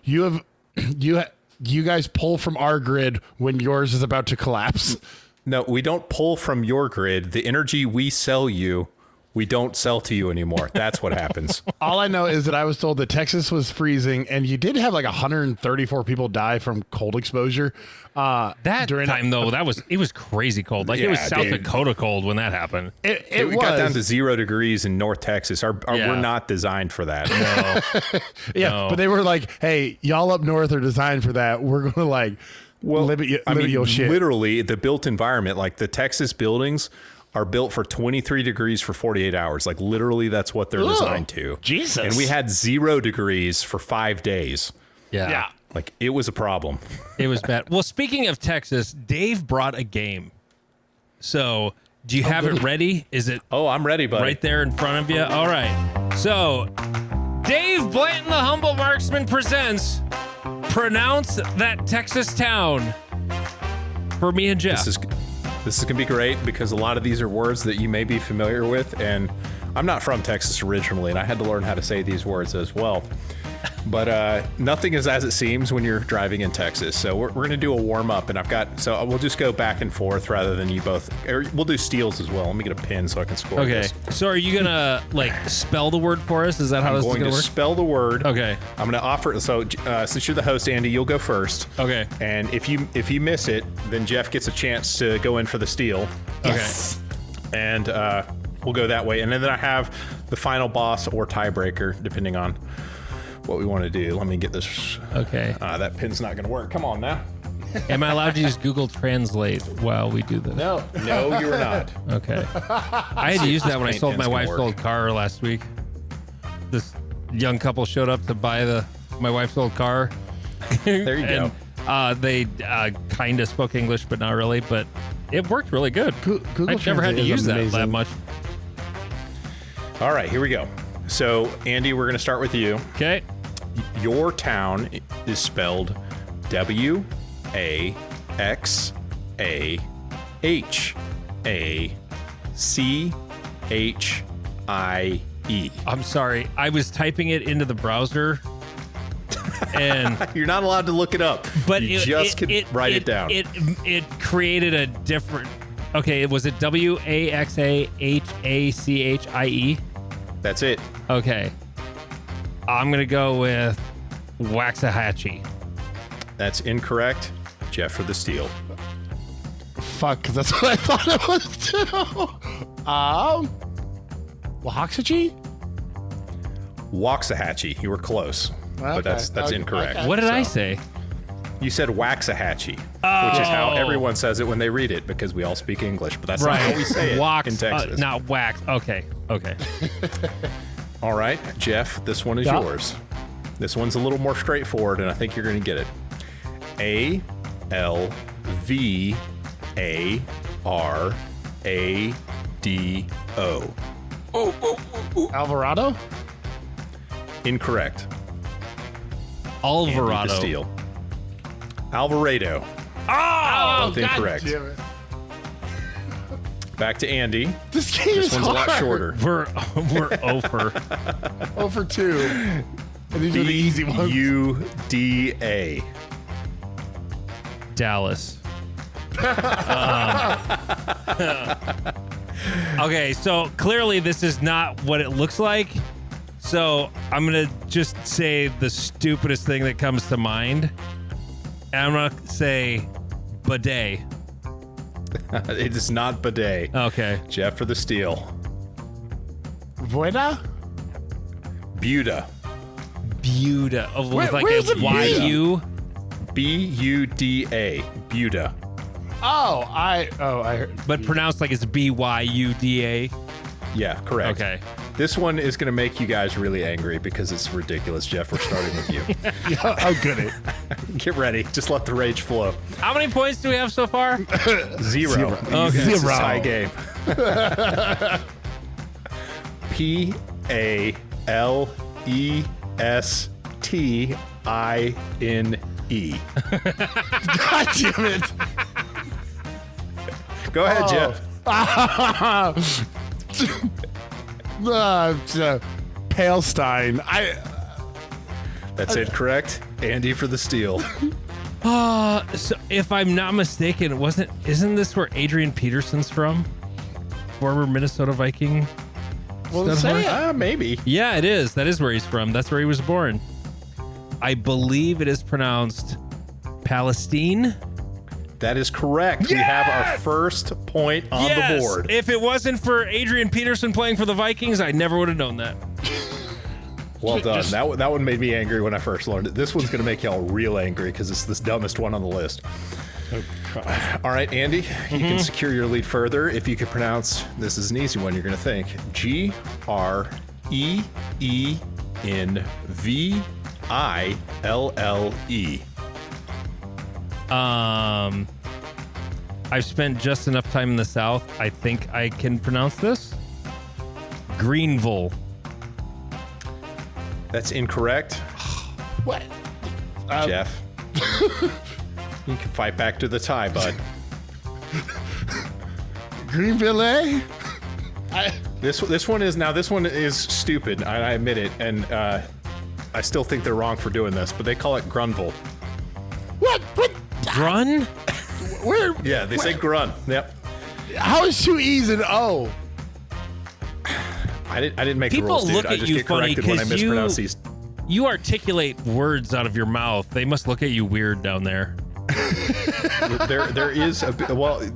[SPEAKER 3] you guys pull from our grid when yours is about to collapse.
[SPEAKER 2] No, we don't pull from your grid. The energy we sell you, we don't sell to you anymore. That's what happens.
[SPEAKER 3] All I know is that I was told that Texas was freezing, and you did have like 134 people die from cold exposure.
[SPEAKER 4] That time though, it was crazy cold. Like it was South Dakota cold when that happened.
[SPEAKER 2] It got down to 0 degrees in North Texas. We're not designed for that.
[SPEAKER 4] No.
[SPEAKER 3] Yeah,
[SPEAKER 4] No.
[SPEAKER 3] but they were like, "Hey, y'all up north are designed for that. We're going to like limit your shit."
[SPEAKER 2] Literally, the built environment, like the Texas buildings, are built for 23 degrees for 48 hours. Like literally, that's what they're designed to.
[SPEAKER 3] Jesus.
[SPEAKER 2] And we had 0 degrees for 5 days.
[SPEAKER 4] Yeah.
[SPEAKER 2] Like it was a problem.
[SPEAKER 4] It was bad. Well, speaking of Texas, Dave brought a game. So, do you have it ready? Is it
[SPEAKER 2] Oh, I'm ready, buddy.
[SPEAKER 4] right there in front of you? All right. So, Dave Blanton, the Humble Marksman, presents Pronounce That Texas Town for me and Jeff.
[SPEAKER 2] This is going to be great because a lot of these are words that you may be familiar with, and I'm not from Texas originally, and I had to learn how to say these words as well. But nothing is as it seems when you're driving in Texas. So we're going to do a warm up, and we'll just go back and forth rather than you both. Or we'll do steals as well. Let me get a pen so I can score.
[SPEAKER 4] Okay.
[SPEAKER 2] This.
[SPEAKER 4] So are you going to spell the word for us? Is that how this is
[SPEAKER 2] I'm
[SPEAKER 4] going
[SPEAKER 2] going
[SPEAKER 4] to
[SPEAKER 2] to
[SPEAKER 4] work?
[SPEAKER 2] spell the word.
[SPEAKER 4] Okay.
[SPEAKER 2] I'm going to offer. So since you're the host, Andy, you'll go first.
[SPEAKER 4] Okay.
[SPEAKER 2] And if you miss it, then Jeff gets a chance to go in for the steal.
[SPEAKER 4] Yes.
[SPEAKER 2] Okay. And we'll go that way. And then I have the final boss or tiebreaker, depending on what we want to do. Let me get this.
[SPEAKER 4] Okay.
[SPEAKER 2] That pin's not going to work. Come on now.
[SPEAKER 4] Am I allowed to use Google Translate while we do this?
[SPEAKER 2] No, you're not.
[SPEAKER 4] Okay. I had to use that when I
[SPEAKER 2] Paint
[SPEAKER 4] sold my
[SPEAKER 2] pen's gonna
[SPEAKER 4] wife's
[SPEAKER 2] work.
[SPEAKER 4] old car last week. This young couple showed up to buy my wife's old car.
[SPEAKER 2] There you go.
[SPEAKER 4] And they kind of spoke English, but not really. But it worked really good.
[SPEAKER 3] Google
[SPEAKER 4] I've never had to
[SPEAKER 3] Translate is
[SPEAKER 4] use that
[SPEAKER 3] amazing.
[SPEAKER 4] much.
[SPEAKER 2] All right, here we go. So, Andy, we're going to start with you.
[SPEAKER 4] Okay.
[SPEAKER 2] Your town is spelled WAXAHACHIE.
[SPEAKER 4] I'm sorry. I was typing it into the browser. And
[SPEAKER 2] You're not allowed to look it up.
[SPEAKER 4] but
[SPEAKER 2] you can write it down.
[SPEAKER 4] It created a different. Okay, was it WAXAHACHIE?
[SPEAKER 2] That's it.
[SPEAKER 4] Okay. I'm going to go with Waxahachie.
[SPEAKER 2] That's incorrect. Jeff for the steal.
[SPEAKER 3] Fuck, 'cause that's what I thought it was too. Waxahachie?
[SPEAKER 2] Waxahachie. You were close, but
[SPEAKER 3] Okay,
[SPEAKER 2] that's
[SPEAKER 3] okay,
[SPEAKER 2] incorrect.
[SPEAKER 3] okay.
[SPEAKER 4] What did I say?
[SPEAKER 2] You said Waxahachie, which is how everyone says it when they read it because we all speak English, but that's not how we say it in Texas.
[SPEAKER 4] Not wax. Okay.
[SPEAKER 2] All right, Jeff, this one is
[SPEAKER 3] Yeah.
[SPEAKER 2] yours. This one's a little more straightforward, and I think you're going to get it. ALVARADO.
[SPEAKER 3] Alvarado?
[SPEAKER 2] Incorrect. Andy, the
[SPEAKER 4] Alvarado.
[SPEAKER 2] steal. Alvarado.
[SPEAKER 4] Oh,
[SPEAKER 2] Both incorrect.
[SPEAKER 3] Damn it.
[SPEAKER 2] Back to Andy.
[SPEAKER 3] This game
[SPEAKER 2] This
[SPEAKER 3] is
[SPEAKER 2] one's a lot
[SPEAKER 3] hard.
[SPEAKER 2] shorter.
[SPEAKER 4] We're over.
[SPEAKER 3] 0 for 2. And these are the easy ones.
[SPEAKER 2] BUDA.
[SPEAKER 4] Dallas. Okay, so clearly this is not what it looks like. So I'm going to just say the stupidest thing that comes to mind. And I'm going to say bidet.
[SPEAKER 2] It is not bidet.
[SPEAKER 4] Okay.
[SPEAKER 2] Jeff for the steal.
[SPEAKER 3] Voida?
[SPEAKER 2] Buda.
[SPEAKER 4] Buda. Oh, with like
[SPEAKER 3] where's
[SPEAKER 4] a
[SPEAKER 3] the
[SPEAKER 4] YU.
[SPEAKER 2] BUDA. Buda.
[SPEAKER 3] I heard.
[SPEAKER 4] But pronounced like it's BYUDA.
[SPEAKER 2] Yeah, correct.
[SPEAKER 4] Okay.
[SPEAKER 2] This one is going to make you guys really angry because it's ridiculous. Jeff, we're starting with you.
[SPEAKER 3] Oh, good.
[SPEAKER 2] Get ready. Just let the rage flow.
[SPEAKER 4] How many points do we have so far?
[SPEAKER 2] Zero.
[SPEAKER 4] Okay.
[SPEAKER 2] This is a
[SPEAKER 3] Zero.
[SPEAKER 2] tie game. PALESTINE.
[SPEAKER 3] God damn it.
[SPEAKER 2] Go ahead, Jeff.
[SPEAKER 3] Palestine.
[SPEAKER 2] That's incorrect. Andy for the steal.
[SPEAKER 4] So if I'm not mistaken, isn't this where Adrian Peterson's from? Former Minnesota Viking.
[SPEAKER 3] Well, say it.
[SPEAKER 2] Maybe.
[SPEAKER 4] Yeah, it is. That is where he's from. That's where he was born. I believe it is pronounced Palestine.
[SPEAKER 2] That is correct.
[SPEAKER 4] Yes!
[SPEAKER 2] We have our first point on the board.
[SPEAKER 4] If it wasn't for Adrian Peterson playing for the Vikings, I never would have known that.
[SPEAKER 2] Well done. That one made me angry when I first learned it. This one's going to make y'all real angry because it's the dumbest one on the list. All right, Andy, you can secure your lead further if you could pronounce, this is an easy one, you're going to think, Greennville.
[SPEAKER 4] I've spent just enough time in the South. I think I can pronounce this. Greenville.
[SPEAKER 2] That's incorrect.
[SPEAKER 3] What?
[SPEAKER 2] Jeff. You can fight back to the tie, bud.
[SPEAKER 3] Greenville, eh?
[SPEAKER 2] This one is stupid. I admit it, and I still think they're wrong for doing this, but they call it Grunville.
[SPEAKER 3] What?
[SPEAKER 4] Grun?
[SPEAKER 3] Where?
[SPEAKER 2] Yeah, they say Grun. Yep.
[SPEAKER 3] How is 2 E's and O?
[SPEAKER 2] I didn't make
[SPEAKER 4] People
[SPEAKER 2] the rules, dude.
[SPEAKER 4] look
[SPEAKER 2] I
[SPEAKER 4] at
[SPEAKER 2] just
[SPEAKER 4] you
[SPEAKER 2] get
[SPEAKER 4] funny
[SPEAKER 2] corrected when I
[SPEAKER 4] because
[SPEAKER 2] mispronounce these.
[SPEAKER 4] You articulate words out of your mouth. They must look at you weird down there.
[SPEAKER 2] There is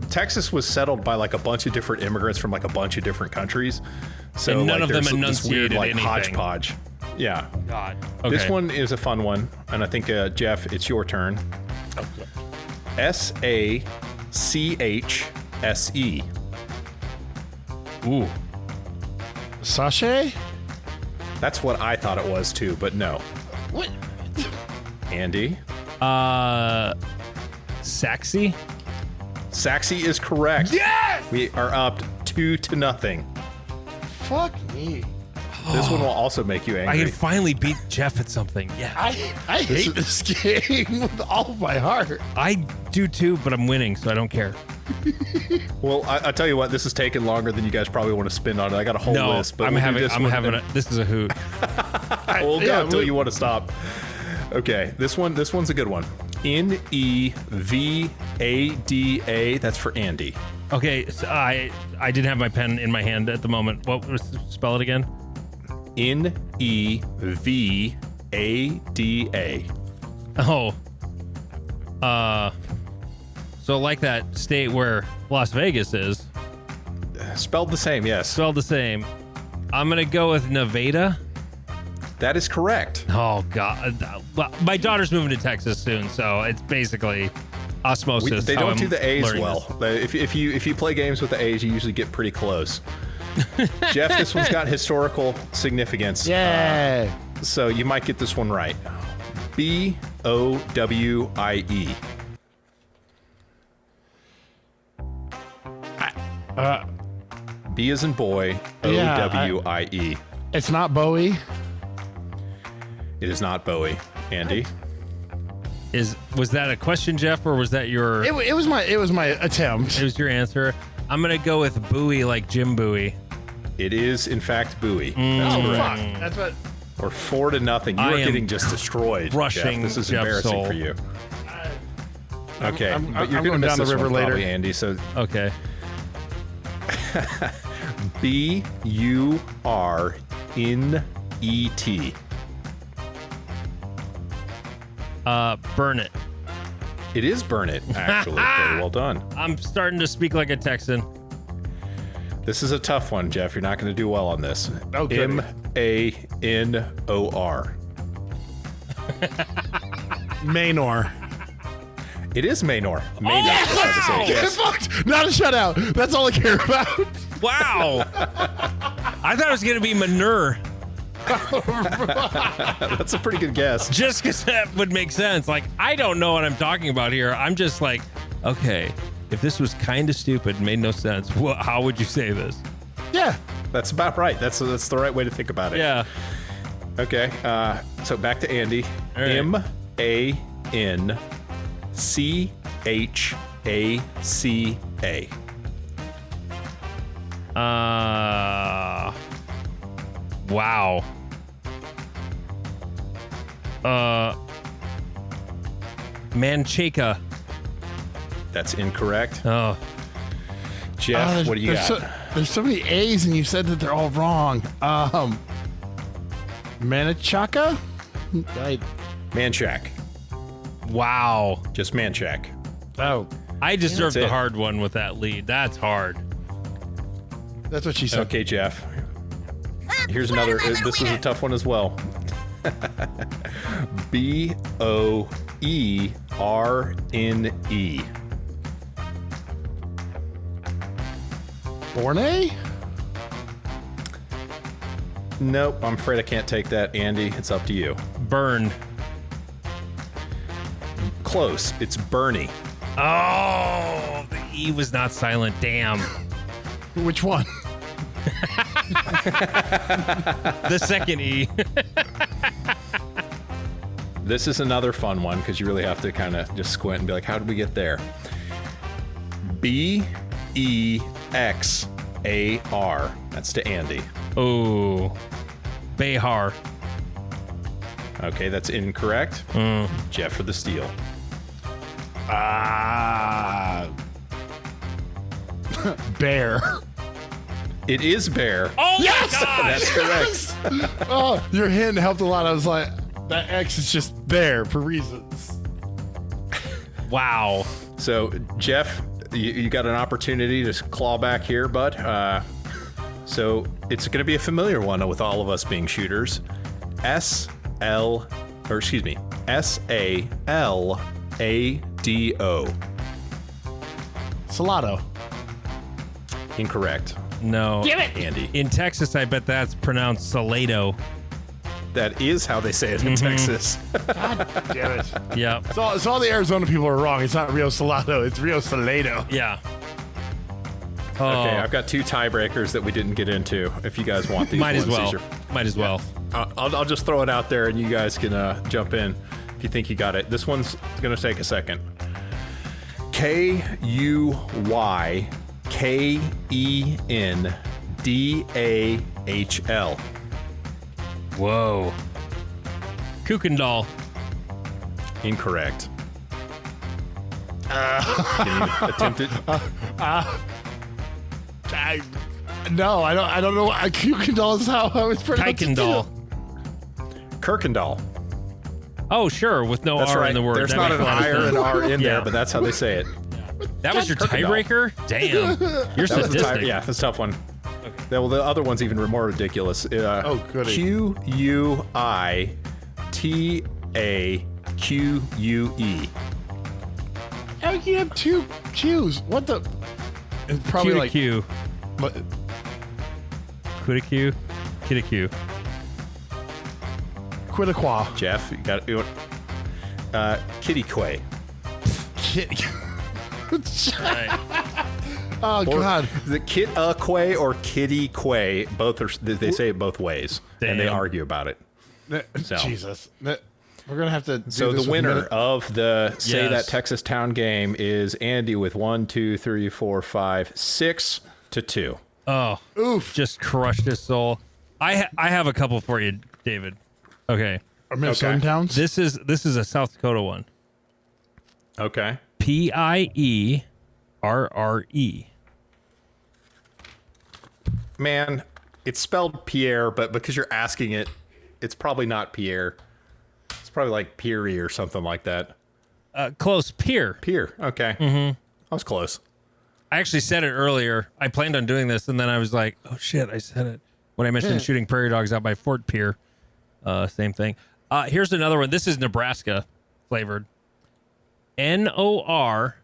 [SPEAKER 2] Texas was settled by like a bunch of different immigrants from like a bunch of different countries, so
[SPEAKER 4] And none of them
[SPEAKER 2] there's this weird
[SPEAKER 4] enunciated
[SPEAKER 2] like
[SPEAKER 4] anything.
[SPEAKER 2] hodgepodge. Yeah.
[SPEAKER 4] God. Okay.
[SPEAKER 2] This one is a fun one, and I think Jeff, it's your turn. SACHSE.
[SPEAKER 4] Ooh.
[SPEAKER 3] Sachet?
[SPEAKER 2] That's what I thought it was too, but no.
[SPEAKER 3] What?
[SPEAKER 2] Andy.
[SPEAKER 4] Saxy?
[SPEAKER 2] Saxy is correct.
[SPEAKER 4] Yes!
[SPEAKER 2] We are up 2-0.
[SPEAKER 3] Fuck me.
[SPEAKER 2] This one will also make you
[SPEAKER 4] I
[SPEAKER 2] angry.
[SPEAKER 4] can finally beat Jeff at something. Yeah.
[SPEAKER 3] I hate this game with all of my heart.
[SPEAKER 4] I do too, but I'm winning, so I don't care.
[SPEAKER 2] Well, I'll tell you what, this is taking longer than you guys probably want to spend on it. I got a whole
[SPEAKER 4] No,
[SPEAKER 2] list, but
[SPEAKER 4] I'm
[SPEAKER 2] we'll do
[SPEAKER 4] having
[SPEAKER 2] this one and
[SPEAKER 4] this is a hoot.
[SPEAKER 2] we'll go until you want to stop. Okay, this one's a good one. Nevada. That's for Andy.
[SPEAKER 4] Okay, so I didn't have my pen in my hand at the moment. What was spell it again?
[SPEAKER 2] Nevada.
[SPEAKER 4] Oh. So like that state where Las Vegas is,
[SPEAKER 2] Spelled the same, yes.
[SPEAKER 4] spelled the same. I'm gonna go with Nevada.
[SPEAKER 2] That is correct.
[SPEAKER 4] Oh God! Well, my daughter's moving to Texas soon, so it's basically osmosis.
[SPEAKER 2] They
[SPEAKER 4] how
[SPEAKER 2] don't
[SPEAKER 4] I'm
[SPEAKER 2] do the A's
[SPEAKER 4] learning
[SPEAKER 2] well.
[SPEAKER 4] this.
[SPEAKER 2] If you play games with the A's, you usually get pretty close. Jeff, this one's got historical significance.
[SPEAKER 3] Yeah.
[SPEAKER 2] So you might get this one right. BOWIE. B as in boy, OWIE.
[SPEAKER 3] It's not Bowie.
[SPEAKER 2] It is not Bowie. Andy?
[SPEAKER 4] Was that a question, Jeff, or was that your?
[SPEAKER 3] It was my attempt.
[SPEAKER 4] It was your answer. I'm gonna go with Bowie, like Jim Bowie.
[SPEAKER 2] It is, in fact, Bowie.
[SPEAKER 3] Oh fuck! That's what.
[SPEAKER 2] Or 4-0. You
[SPEAKER 4] I
[SPEAKER 2] are
[SPEAKER 4] am
[SPEAKER 2] getting just destroyed.
[SPEAKER 4] crushing
[SPEAKER 2] Jeff. This is
[SPEAKER 4] Jeff's
[SPEAKER 2] embarrassing
[SPEAKER 4] soul.
[SPEAKER 2] for you. Okay,
[SPEAKER 3] I'm
[SPEAKER 2] but you're
[SPEAKER 3] going
[SPEAKER 2] going to miss
[SPEAKER 3] down the
[SPEAKER 2] this
[SPEAKER 3] river
[SPEAKER 2] one
[SPEAKER 3] later.
[SPEAKER 2] probably, Andy. So
[SPEAKER 4] Okay.
[SPEAKER 2] BURNET.
[SPEAKER 4] Burn it.
[SPEAKER 2] It is burn it, actually. Very well done.
[SPEAKER 4] I'm starting to speak like a Texan.
[SPEAKER 2] This is a tough one, Jeff. You're not going to do well on this.
[SPEAKER 3] Okay.
[SPEAKER 2] MANOR.
[SPEAKER 3] Manor.
[SPEAKER 2] It is Manor. Manor. Yes.
[SPEAKER 3] Fucked. Not a shutout. That's all I care about.
[SPEAKER 4] Wow. I thought it was gonna be manure,
[SPEAKER 2] That's a pretty good guess.
[SPEAKER 4] just because that would make sense. Like, I don't know what I'm talking about here. I'm just like, okay, if this was kind of stupid and made no sense, how would you say this?
[SPEAKER 3] Yeah.
[SPEAKER 2] That's about right. That's the right way to think about it.
[SPEAKER 4] Yeah.
[SPEAKER 2] Okay. So back to Andy.
[SPEAKER 4] All right.
[SPEAKER 2] MANCHACA.
[SPEAKER 4] Wow. Mancheka.
[SPEAKER 2] That's incorrect.
[SPEAKER 4] Oh,
[SPEAKER 2] Jeff, what do you got?
[SPEAKER 3] There's so many A's, and you said that they're all wrong. Manichaka?
[SPEAKER 2] Manchac.
[SPEAKER 4] wow.
[SPEAKER 2] Just Manchac.
[SPEAKER 3] Oh,
[SPEAKER 4] I deserve
[SPEAKER 2] That's
[SPEAKER 4] the
[SPEAKER 2] it.
[SPEAKER 4] hard one with that lead. That's hard.
[SPEAKER 3] that's what she said.
[SPEAKER 2] Okay, Jeff. Here's another. This is a tough one as well. Boerne.
[SPEAKER 3] Borne?
[SPEAKER 2] Nope, I'm afraid I can't take that, Andy. It's up to you.
[SPEAKER 4] Burn.
[SPEAKER 2] Close. It's Bernie.
[SPEAKER 4] Oh, the E was not silent. Damn.
[SPEAKER 3] Which one?
[SPEAKER 4] The second E.
[SPEAKER 2] This is another fun one because you really have to kind of just squint and be like, how did we get there? Bexar. That's to Andy.
[SPEAKER 4] Oh, Behar.
[SPEAKER 2] Okay, that's incorrect. Jeff for the steal.
[SPEAKER 3] Bear.
[SPEAKER 2] It is Bear.
[SPEAKER 4] Oh
[SPEAKER 3] Yes!
[SPEAKER 4] my God!
[SPEAKER 2] That's correct.
[SPEAKER 3] Oh, your hint helped a lot. I was like, that X is just there for reasons.
[SPEAKER 4] Wow.
[SPEAKER 2] So, Jeff, you got an opportunity to claw back here, bud. So it's going to be a familiar one with all of us being shooters. S-A-L-A-D-O.
[SPEAKER 3] Salado.
[SPEAKER 2] Incorrect.
[SPEAKER 4] No.
[SPEAKER 5] Damn it!
[SPEAKER 2] Andy.
[SPEAKER 4] In Texas, I bet that's pronounced Salado.
[SPEAKER 2] That is how they say it in Texas.
[SPEAKER 3] Damn it.
[SPEAKER 4] Yep.
[SPEAKER 3] So all the Arizona people are wrong. It's not Rio Salado. It's Rio Salado.
[SPEAKER 4] Yeah.
[SPEAKER 2] Okay, I've got two tiebreakers that we didn't get into. If you guys want these
[SPEAKER 4] Might as
[SPEAKER 2] ones,
[SPEAKER 4] well. Might as well.
[SPEAKER 2] I'll just throw it out there and you guys can jump in if you think you got it. This one's going to take a second. Kuykendahl.
[SPEAKER 4] Whoa. Kukendall.
[SPEAKER 2] Incorrect. Can you attempt it?
[SPEAKER 3] No, I don't know. Kukendall is how I was pronounced.
[SPEAKER 4] Kuykendall.
[SPEAKER 2] Kirkendall.
[SPEAKER 4] Oh, sure, with no
[SPEAKER 2] That's
[SPEAKER 4] R
[SPEAKER 2] right.
[SPEAKER 4] in the word.
[SPEAKER 2] There's
[SPEAKER 4] That
[SPEAKER 2] not
[SPEAKER 4] makes
[SPEAKER 2] an
[SPEAKER 4] a lot of
[SPEAKER 2] I or
[SPEAKER 4] sense.
[SPEAKER 2] an R in
[SPEAKER 4] Yeah.
[SPEAKER 2] there, but that's how they say it.
[SPEAKER 4] That was your
[SPEAKER 2] Kirkendall.
[SPEAKER 4] tiebreaker? Damn. You're
[SPEAKER 2] That was the
[SPEAKER 4] sadistic.
[SPEAKER 2] yeah, that's a tough one. Well, the other one's even more ridiculous.
[SPEAKER 3] goody.
[SPEAKER 2] Q-U-I-T-A-Q-U-E.
[SPEAKER 3] How can you have two Q's? What the? It's probably like.
[SPEAKER 4] Q.
[SPEAKER 3] But-
[SPEAKER 4] Q. Q.
[SPEAKER 3] Quidaqua.
[SPEAKER 2] Jeff, you got Kitty Quay.
[SPEAKER 4] Right.
[SPEAKER 3] Oh, God.
[SPEAKER 2] The Kit Quay or Kitty Quay, both are. They say it both ways, and they
[SPEAKER 4] Damn.
[SPEAKER 2] argue about it. So.
[SPEAKER 3] Jesus. We're going to have to. Do
[SPEAKER 2] So
[SPEAKER 3] this
[SPEAKER 2] the
[SPEAKER 3] with
[SPEAKER 2] winner
[SPEAKER 3] minute-
[SPEAKER 2] of the Say
[SPEAKER 4] Yes.
[SPEAKER 2] That Texas Town game is Andy with 1, 2, 3, 4, 5, 6 to 2.
[SPEAKER 4] Oh,
[SPEAKER 3] Oof.
[SPEAKER 4] just crushed his soul. I have a couple for you, David. Okay.
[SPEAKER 3] Or Minnesota
[SPEAKER 2] Okay.
[SPEAKER 3] towns?
[SPEAKER 4] This is a South Dakota one.
[SPEAKER 2] Okay.
[SPEAKER 4] Pierre.
[SPEAKER 2] Man, it's spelled Pierre, but because you're asking it, it's probably not Pierre. It's probably like Peary or something like that.
[SPEAKER 4] Close. Pierre.
[SPEAKER 2] Pierre. Okay. I was close.
[SPEAKER 4] I actually said it earlier. I planned on doing this, and then I was like, oh, shit, I said it. When I mentioned shooting prairie dogs out by Fort Pierre. Same thing. Here's another one. This is Nebraska flavored. Norfolk.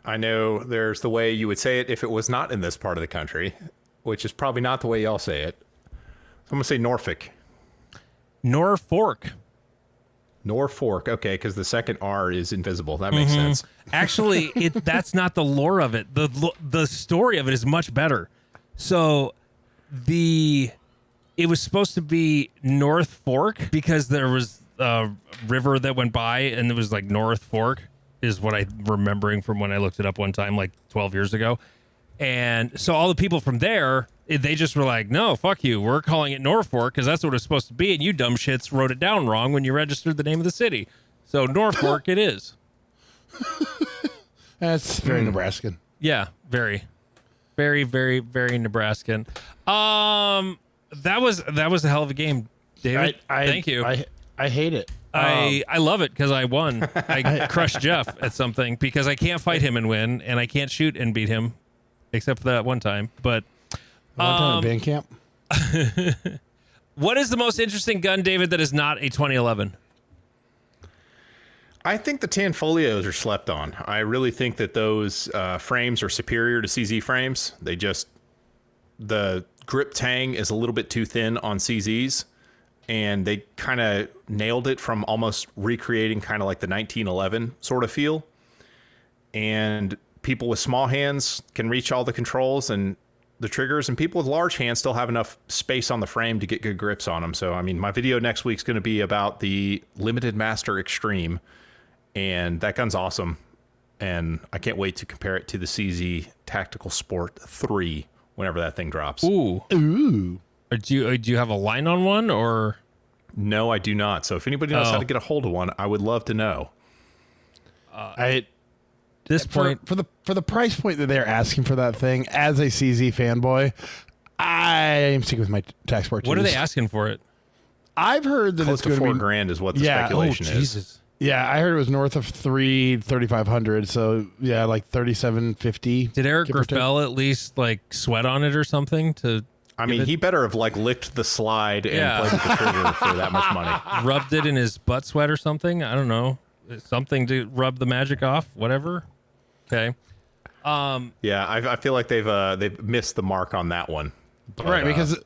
[SPEAKER 2] I know there's the way you would say it if it was not in this part of the country, which is probably not the way y'all say it. So I'm going to say Norfolk.
[SPEAKER 4] Norfolk.
[SPEAKER 2] Norfolk. Okay, because the second R is invisible. That makes sense.
[SPEAKER 4] Actually, that's not the lore of it. The story of it is much better. So it was supposed to be North Fork because there was a river that went by and it was like North Fork is what I'm remembering from when I looked it up one time like 12 years ago. And so all the people from there, They just were like, no, fuck you. We're calling it Norfolk because that's what it's supposed to be. And you dumb shits wrote it down wrong when you registered the name of the city. So Norfolk it is.
[SPEAKER 3] That's very Nebraskan.
[SPEAKER 4] Yeah, very, very, very, very Nebraskan. That was a hell of a game, David. Thank you.
[SPEAKER 3] I hate it.
[SPEAKER 4] I love it because I won. I crushed Jeff at something because I can't fight him and win, and I can't shoot and beat him, except for that one time. But
[SPEAKER 3] One time at band camp.
[SPEAKER 4] what is the most interesting gun, David, that is not a 2011?
[SPEAKER 2] I think the Tanfolios are slept on. I really think that those frames are superior to CZ frames. The grip tang is a little bit too thin on CZs, and they kind of nailed it from almost recreating kind of like the 1911 sort of feel. And people with small hands can reach all the controls and the triggers, and people with large hands still have enough space on the frame to get good grips on them. So, I mean, my video next week's going to be about the Limited Master Extreme, and that gun's awesome. And I can't wait to compare it to the CZ Tactical Sport 3 whenever that thing drops.
[SPEAKER 4] Ooh. Do you have a line on one, or?
[SPEAKER 2] No, I do not. So if anybody knows how to get a hold of one, I would love to know.
[SPEAKER 4] This point
[SPEAKER 3] for the price point that they're asking for that thing, as a CZ fanboy, I am sticking with my tax sport.
[SPEAKER 4] What are they asking for it?
[SPEAKER 3] I've heard that
[SPEAKER 2] Close
[SPEAKER 3] it's
[SPEAKER 2] to
[SPEAKER 3] going to be
[SPEAKER 2] $4,000 is what the speculation is.
[SPEAKER 4] Jesus.
[SPEAKER 3] Yeah, I heard it was north of 3,500. So yeah, like 3,750.
[SPEAKER 4] Did Eric Graffel at least like sweat on it or something to?
[SPEAKER 2] I mean, he better have like licked the slide and played with the trigger for that much money.
[SPEAKER 4] Rubbed it in his butt sweat or something. I don't know. Something to rub the magic off. Whatever. Okay.
[SPEAKER 2] Yeah, I feel like they've missed the mark on that one. But,
[SPEAKER 3] Right, because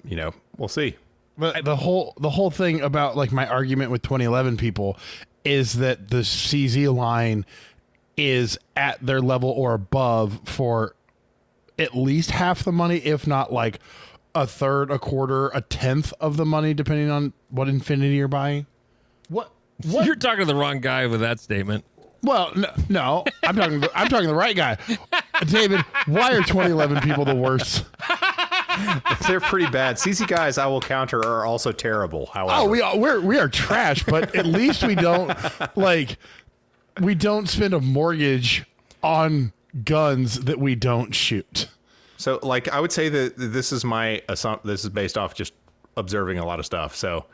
[SPEAKER 2] we'll see.
[SPEAKER 3] But the whole thing about like my argument with 2011 people is that the CZ line is at their level or above for at least half the money, if not like a third, a quarter, a tenth of the money, depending on what Infinity you're buying. What?
[SPEAKER 4] You're talking to the wrong guy with that statement.
[SPEAKER 3] Well, no, I'm talking the right guy, David. Why are 2011 people the worst?
[SPEAKER 2] They're pretty bad. CZ guys, I will counter, are also terrible. However,
[SPEAKER 3] we are trash, but at least we don't spend a mortgage on guns that we don't shoot.
[SPEAKER 2] So, like, I would say that this is this is based off just observing a lot of stuff. So,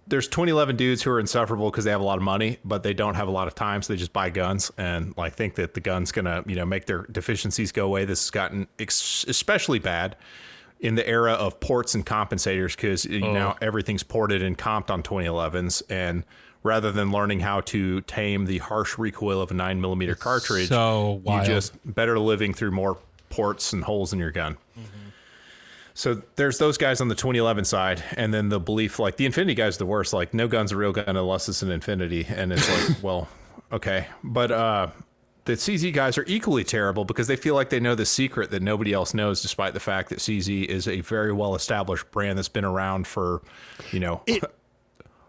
[SPEAKER 2] there's 2011 dudes who are insufferable because they have a lot of money, but they don't have a lot of time, so they just buy guns and like think that the gun's gonna, make their deficiencies go away. This has gotten especially bad in the era of ports and compensators because now everything's ported and comped on 2011s, and rather than learning how to tame the harsh recoil of a 9mm cartridge,
[SPEAKER 4] so wild.
[SPEAKER 2] You just better living through more ports and holes in your gun. So there's those guys on the 2011 side, and then the belief, like the Infinity guys, are the worst. Like, no gun's a real gun unless it's an Infinity, and it's like, well, okay. But the CZ guys are equally terrible because they feel like they know the secret that nobody else knows, despite the fact that CZ is a very well-established brand that's been around for,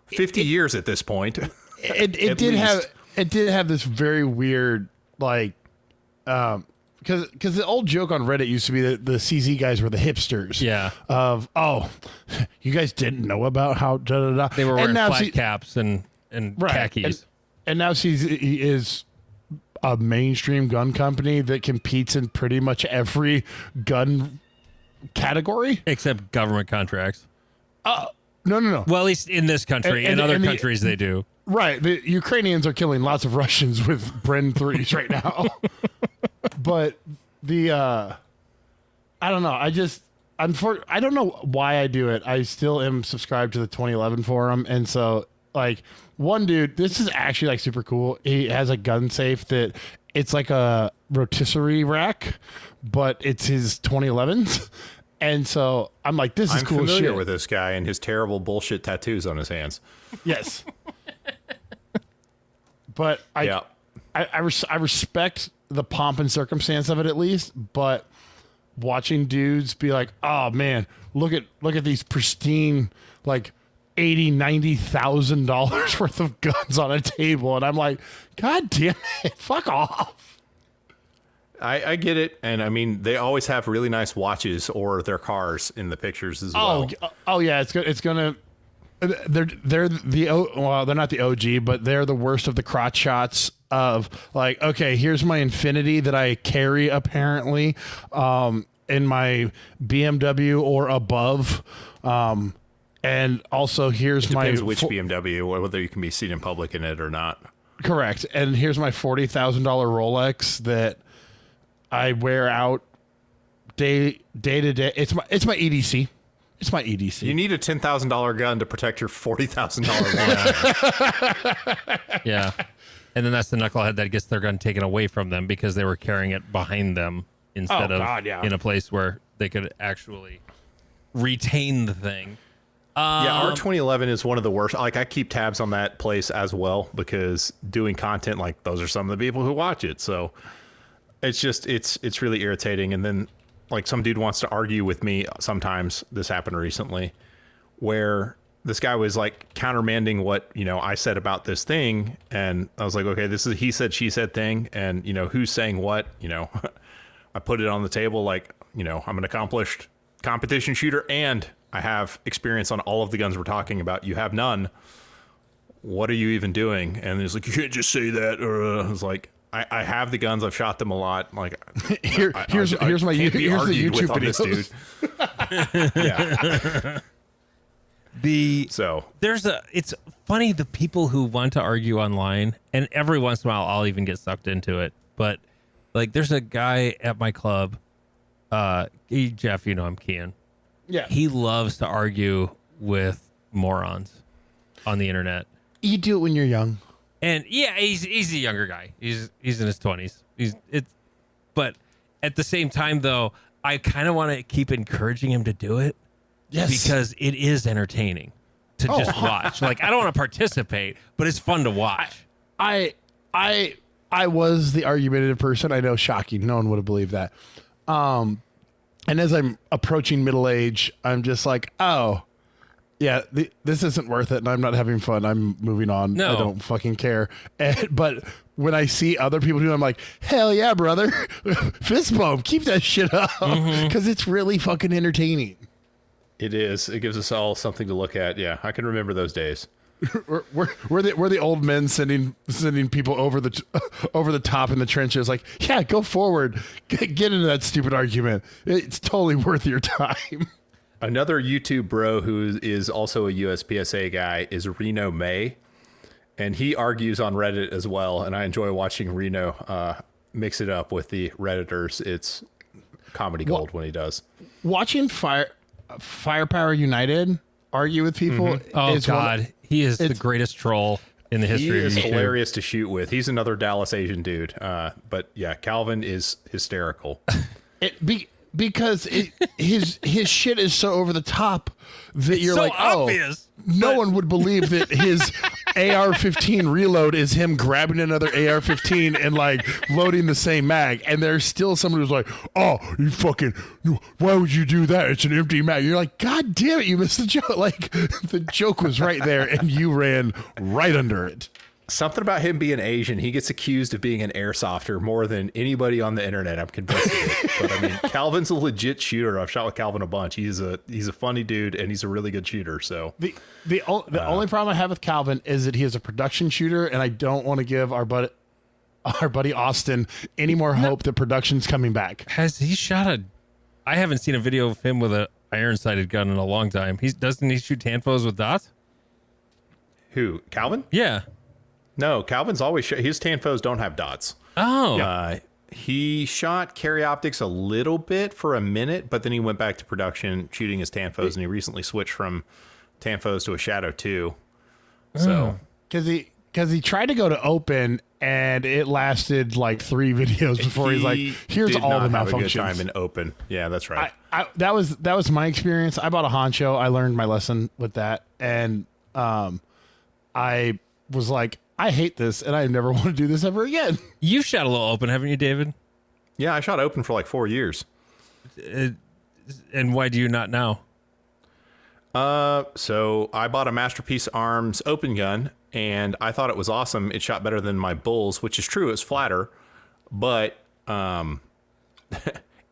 [SPEAKER 2] 50 years at this point.
[SPEAKER 3] It did have this very weird like. Because the old joke on Reddit used to be that the CZ guys were the hipsters.
[SPEAKER 4] Yeah.
[SPEAKER 3] You guys didn't know about how da-da-da.
[SPEAKER 4] They were wearing flat caps and khakis.
[SPEAKER 3] And now CZ is a mainstream gun company that competes in pretty much every gun category.
[SPEAKER 4] Except government contracts.
[SPEAKER 3] No.
[SPEAKER 4] Well, at least in this country. In other countries, they do.
[SPEAKER 3] Right. The Ukrainians are killing lots of Russians with Bren 3s right now. But I don't know. I don't know why I do it. I still am subscribed to the 2011 forum. And so, like, one dude, this is actually, like, super cool. He has a gun safe that it's like a rotisserie rack, but it's his 2011s. And so I'm like, this is cool shit.
[SPEAKER 2] I'm familiar with this guy and his terrible bullshit tattoos on his hands.
[SPEAKER 3] Yes. But I respect the pomp and circumstance of it at least, but watching dudes be like, oh man, look at these pristine like $80,000-$90,000 worth of guns on a table, and I'm like, God damn it, fuck off.
[SPEAKER 2] I get it. And I mean, they always have really nice watches or their cars in the pictures as well.
[SPEAKER 3] Oh yeah, it's gonna. They're they're not the OG, but they're the worst of the crotch shots of like, okay, here's my Infinity that I carry apparently, in my BMW or above, and also here's
[SPEAKER 2] Depends which BMW, whether you can be seen in public in it or not.
[SPEAKER 3] Correct. And here's my $40,000 Rolex that I wear out day to day. It's my EDC. It's my EDC.
[SPEAKER 2] You need a $10,000 gun to protect your $40,000 watch.
[SPEAKER 4] Yeah. And then that's the knucklehead that gets their gun taken away from them because they were carrying it behind them instead in a place where they could actually retain the thing.
[SPEAKER 2] Yeah, our 2011 is one of the worst. Like, I keep tabs on that place as well because doing content, like, those are some of the people who watch it. So it's just, it's really irritating. And then, like, some dude wants to argue with me sometimes. This happened recently where this guy was, like, countermanding what, you know, I said about this thing. And I was like, okay, this is a he said, she said thing. And, you know, who's saying what? You know, I put it on the table like, you know, I'm an accomplished competition shooter and I have experience on all of the guns we're talking about. You have none. What are you even doing? And he's like, you can't just say that. I was like, I have the guns. I've shot them a lot. Like,
[SPEAKER 3] here's the YouTube
[SPEAKER 4] videos. Yeah. It's funny, the people who want to argue online, and every once in a while I'll even get sucked into it. But like, there's a guy at my club. Jeff, you know him, Kian.
[SPEAKER 3] Yeah.
[SPEAKER 4] He loves to argue with morons on the internet.
[SPEAKER 3] You do it when you're young.
[SPEAKER 4] And yeah, he's a younger guy. He's in his 20s. But at the same time though, I kind of want to keep encouraging him to do it.
[SPEAKER 3] Yes.
[SPEAKER 4] Because it is entertaining to just watch. Like, I don't want to participate, but it's fun to watch.
[SPEAKER 3] I was the argumentative person. I know, shocking. No one would have believed that. And as I'm approaching middle age, I'm just like, oh, yeah, this isn't worth it, and I'm not having fun. I'm moving on.
[SPEAKER 4] No.
[SPEAKER 3] I don't fucking care. But when I see other people do it, I'm like, hell yeah, brother. Fist bump. Keep that shit up. Because it's really fucking entertaining.
[SPEAKER 2] It is. It gives us all something to look at. Yeah, I can remember those days.
[SPEAKER 3] We're the old men sending people over the top in the trenches. Like, yeah, go forward, get into that stupid argument. It's totally worth your time.
[SPEAKER 2] Another YouTube bro who is also a USPSA guy is Reno May, and he argues on Reddit as well. And I enjoy watching Reno mix it up with the Redditors. It's comedy gold when he does.
[SPEAKER 3] Watching Firepower United argue with people.
[SPEAKER 4] Oh God. He is the greatest troll in the history of YouTube.
[SPEAKER 2] He is hilarious to shoot with. He's another Dallas Asian dude. But yeah, Calvin is hysterical.
[SPEAKER 3] Because his shit is so over the top that you're
[SPEAKER 4] so
[SPEAKER 3] like,
[SPEAKER 4] obvious,
[SPEAKER 3] no one would believe that his AR-15 reload is him grabbing another AR-15 and like loading the same mag. And there's still someone who's like, oh, why would you do that? It's an empty mag. You're like, God damn it, you missed the joke. Like, the joke was right there and you ran right under it.
[SPEAKER 2] Something about him being Asian, he gets accused of being an airsofter more than anybody on the internet. I'm convinced of it. But I mean, Calvin's a legit shooter. I've shot with Calvin a bunch. He's a funny dude and he's a really good shooter. So
[SPEAKER 3] the only problem I have with Calvin is that he is a production shooter, and I don't want to give our buddy Austin any more hope that production's coming back.
[SPEAKER 4] Has he shot I haven't seen a video of him with a iron sighted gun in a long time. Doesn't he shoot Tanfos with dots?
[SPEAKER 2] Who? Calvin?
[SPEAKER 4] Yeah.
[SPEAKER 2] No, Calvin's always his Tanfos don't have dots.
[SPEAKER 4] Oh.
[SPEAKER 2] He shot carry optics a little bit for a minute, but then he went back to production shooting his Tanfos, and he recently switched from Tanfos to a Shadow 2. So,
[SPEAKER 3] because he tried to go to open, and it lasted like 3 videos before he's like, here's all the malfunctions. Have a good time
[SPEAKER 2] in open. Yeah, that's right.
[SPEAKER 3] That was my experience. I bought a Honcho. I learned my lesson with that, and I was like, I hate this, and I never want to do this ever again.
[SPEAKER 4] You've shot a little open, haven't you, David?
[SPEAKER 2] Yeah, I shot open for like 4 years.
[SPEAKER 4] And why do you not now?
[SPEAKER 2] So I bought a Masterpiece Arms open gun, and I thought it was awesome. It shot better than my Bulls, which is true. It's flatter, but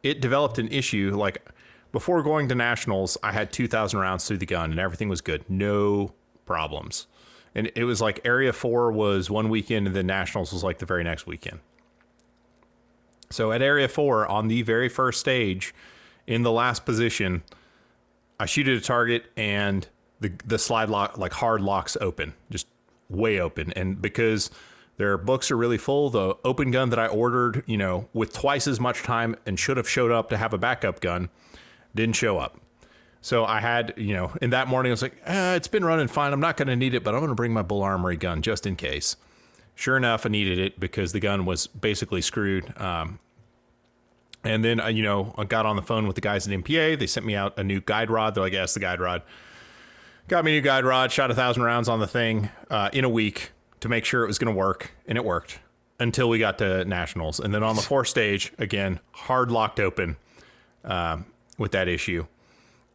[SPEAKER 2] it developed an issue. Like before going to nationals, I had 2,000 rounds through the gun and everything was good. No problems. And it was like Area 4 was one weekend and then nationals was like the very next weekend. So at Area 4, on the very first stage, in the last position, I shoot at a target and the slide lock, like hard locks open, just way open. And because their books are really full, the open gun that I ordered, you know, with twice as much time and should have showed up to have a backup gun, didn't show up. So I had, you know, in that morning, I was like, it's been running fine. I'm not going to need it, but I'm going to bring my Bull Armory gun just in case. Sure enough, I needed it because the gun was basically screwed. And then, you know, I got on the phone with the guys at MPA. They sent me out a new guide rod. They're like, yes, the guide rod. Got me a new guide rod, shot 1,000 rounds on the thing in a week to make sure it was going to work. And it worked until we got to nationals. And then on the fourth stage, again, hard locked open with that issue.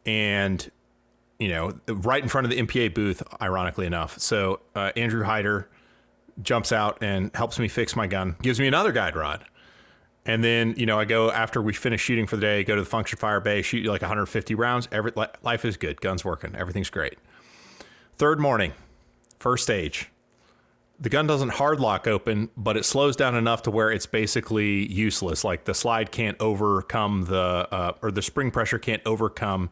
[SPEAKER 2] And, you know, right in front of the MPA booth, ironically enough. So Andrew Hyder jumps out and helps me fix my gun, gives me another guide rod. And then, you know, I go after we finish shooting for the day, go to the function fire bay, shoot like 150 rounds. Life is good. Gun's working. Everything's great. Third morning, first stage. The gun doesn't hard lock open, but it slows down enough to where it's basically useless. Like the slide can't overcome or the spring pressure can't overcome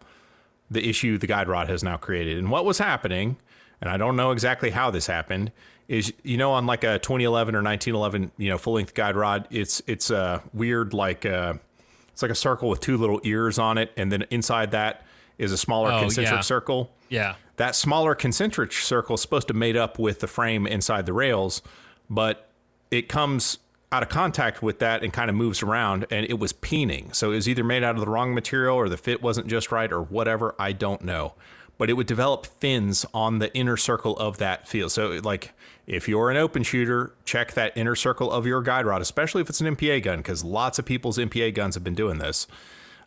[SPEAKER 2] the issue the guide rod has now created. And what was happening, and I don't know exactly how this happened, is, you know, on like a 2011 or 1911, you know, full length guide rod, it's a weird, like it's like a circle with two little ears on it. And then inside that is a smaller concentric circle.
[SPEAKER 4] Yeah.
[SPEAKER 2] That smaller concentric circle is supposed to mate up with the frame inside the rails, but it comes out of contact with that and kind of moves around, and it was peening. So it was either made out of the wrong material or the fit wasn't just right or whatever. I don't know. But it would develop fins on the inner circle of that field. So like if you're an open shooter, check that inner circle of your guide rod, especially if it's an MPA gun, because lots of people's MPA guns have been doing this.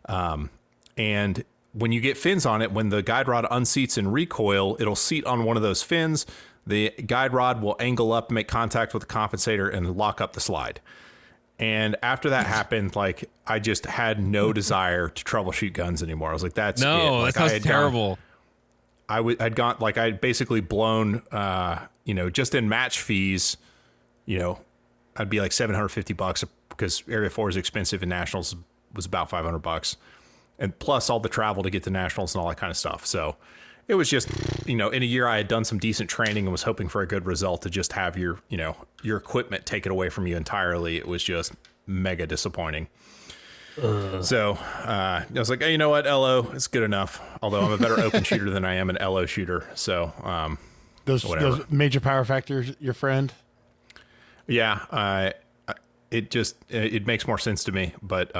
[SPEAKER 2] And when you get fins on it, when the guide rod unseats and recoil, it'll seat on one of those fins. The guide rod will angle up, make contact with the compensator, and lock up the slide. And after that happened, like I just had no desire to troubleshoot guns anymore. I was like, that's it. Like,
[SPEAKER 4] that sounds terrible.
[SPEAKER 2] I'd gone, like I'd basically blown, you know, just in match fees, you know, I'd be like $750 because Area 4 is expensive and Nationals was about $500. And plus all the travel to get to Nationals and all that kind of stuff. So it was just, you know, in a year I had done some decent training and was hoping for a good result. To just have your, you know, your equipment taken away from you entirely, it was just mega disappointing. So I was like, hey, you know what, LO, it's good enough. Although I'm a better open shooter than I am an LO shooter. So
[SPEAKER 3] those major power factors, your friend.
[SPEAKER 2] Yeah, it makes more sense to me. But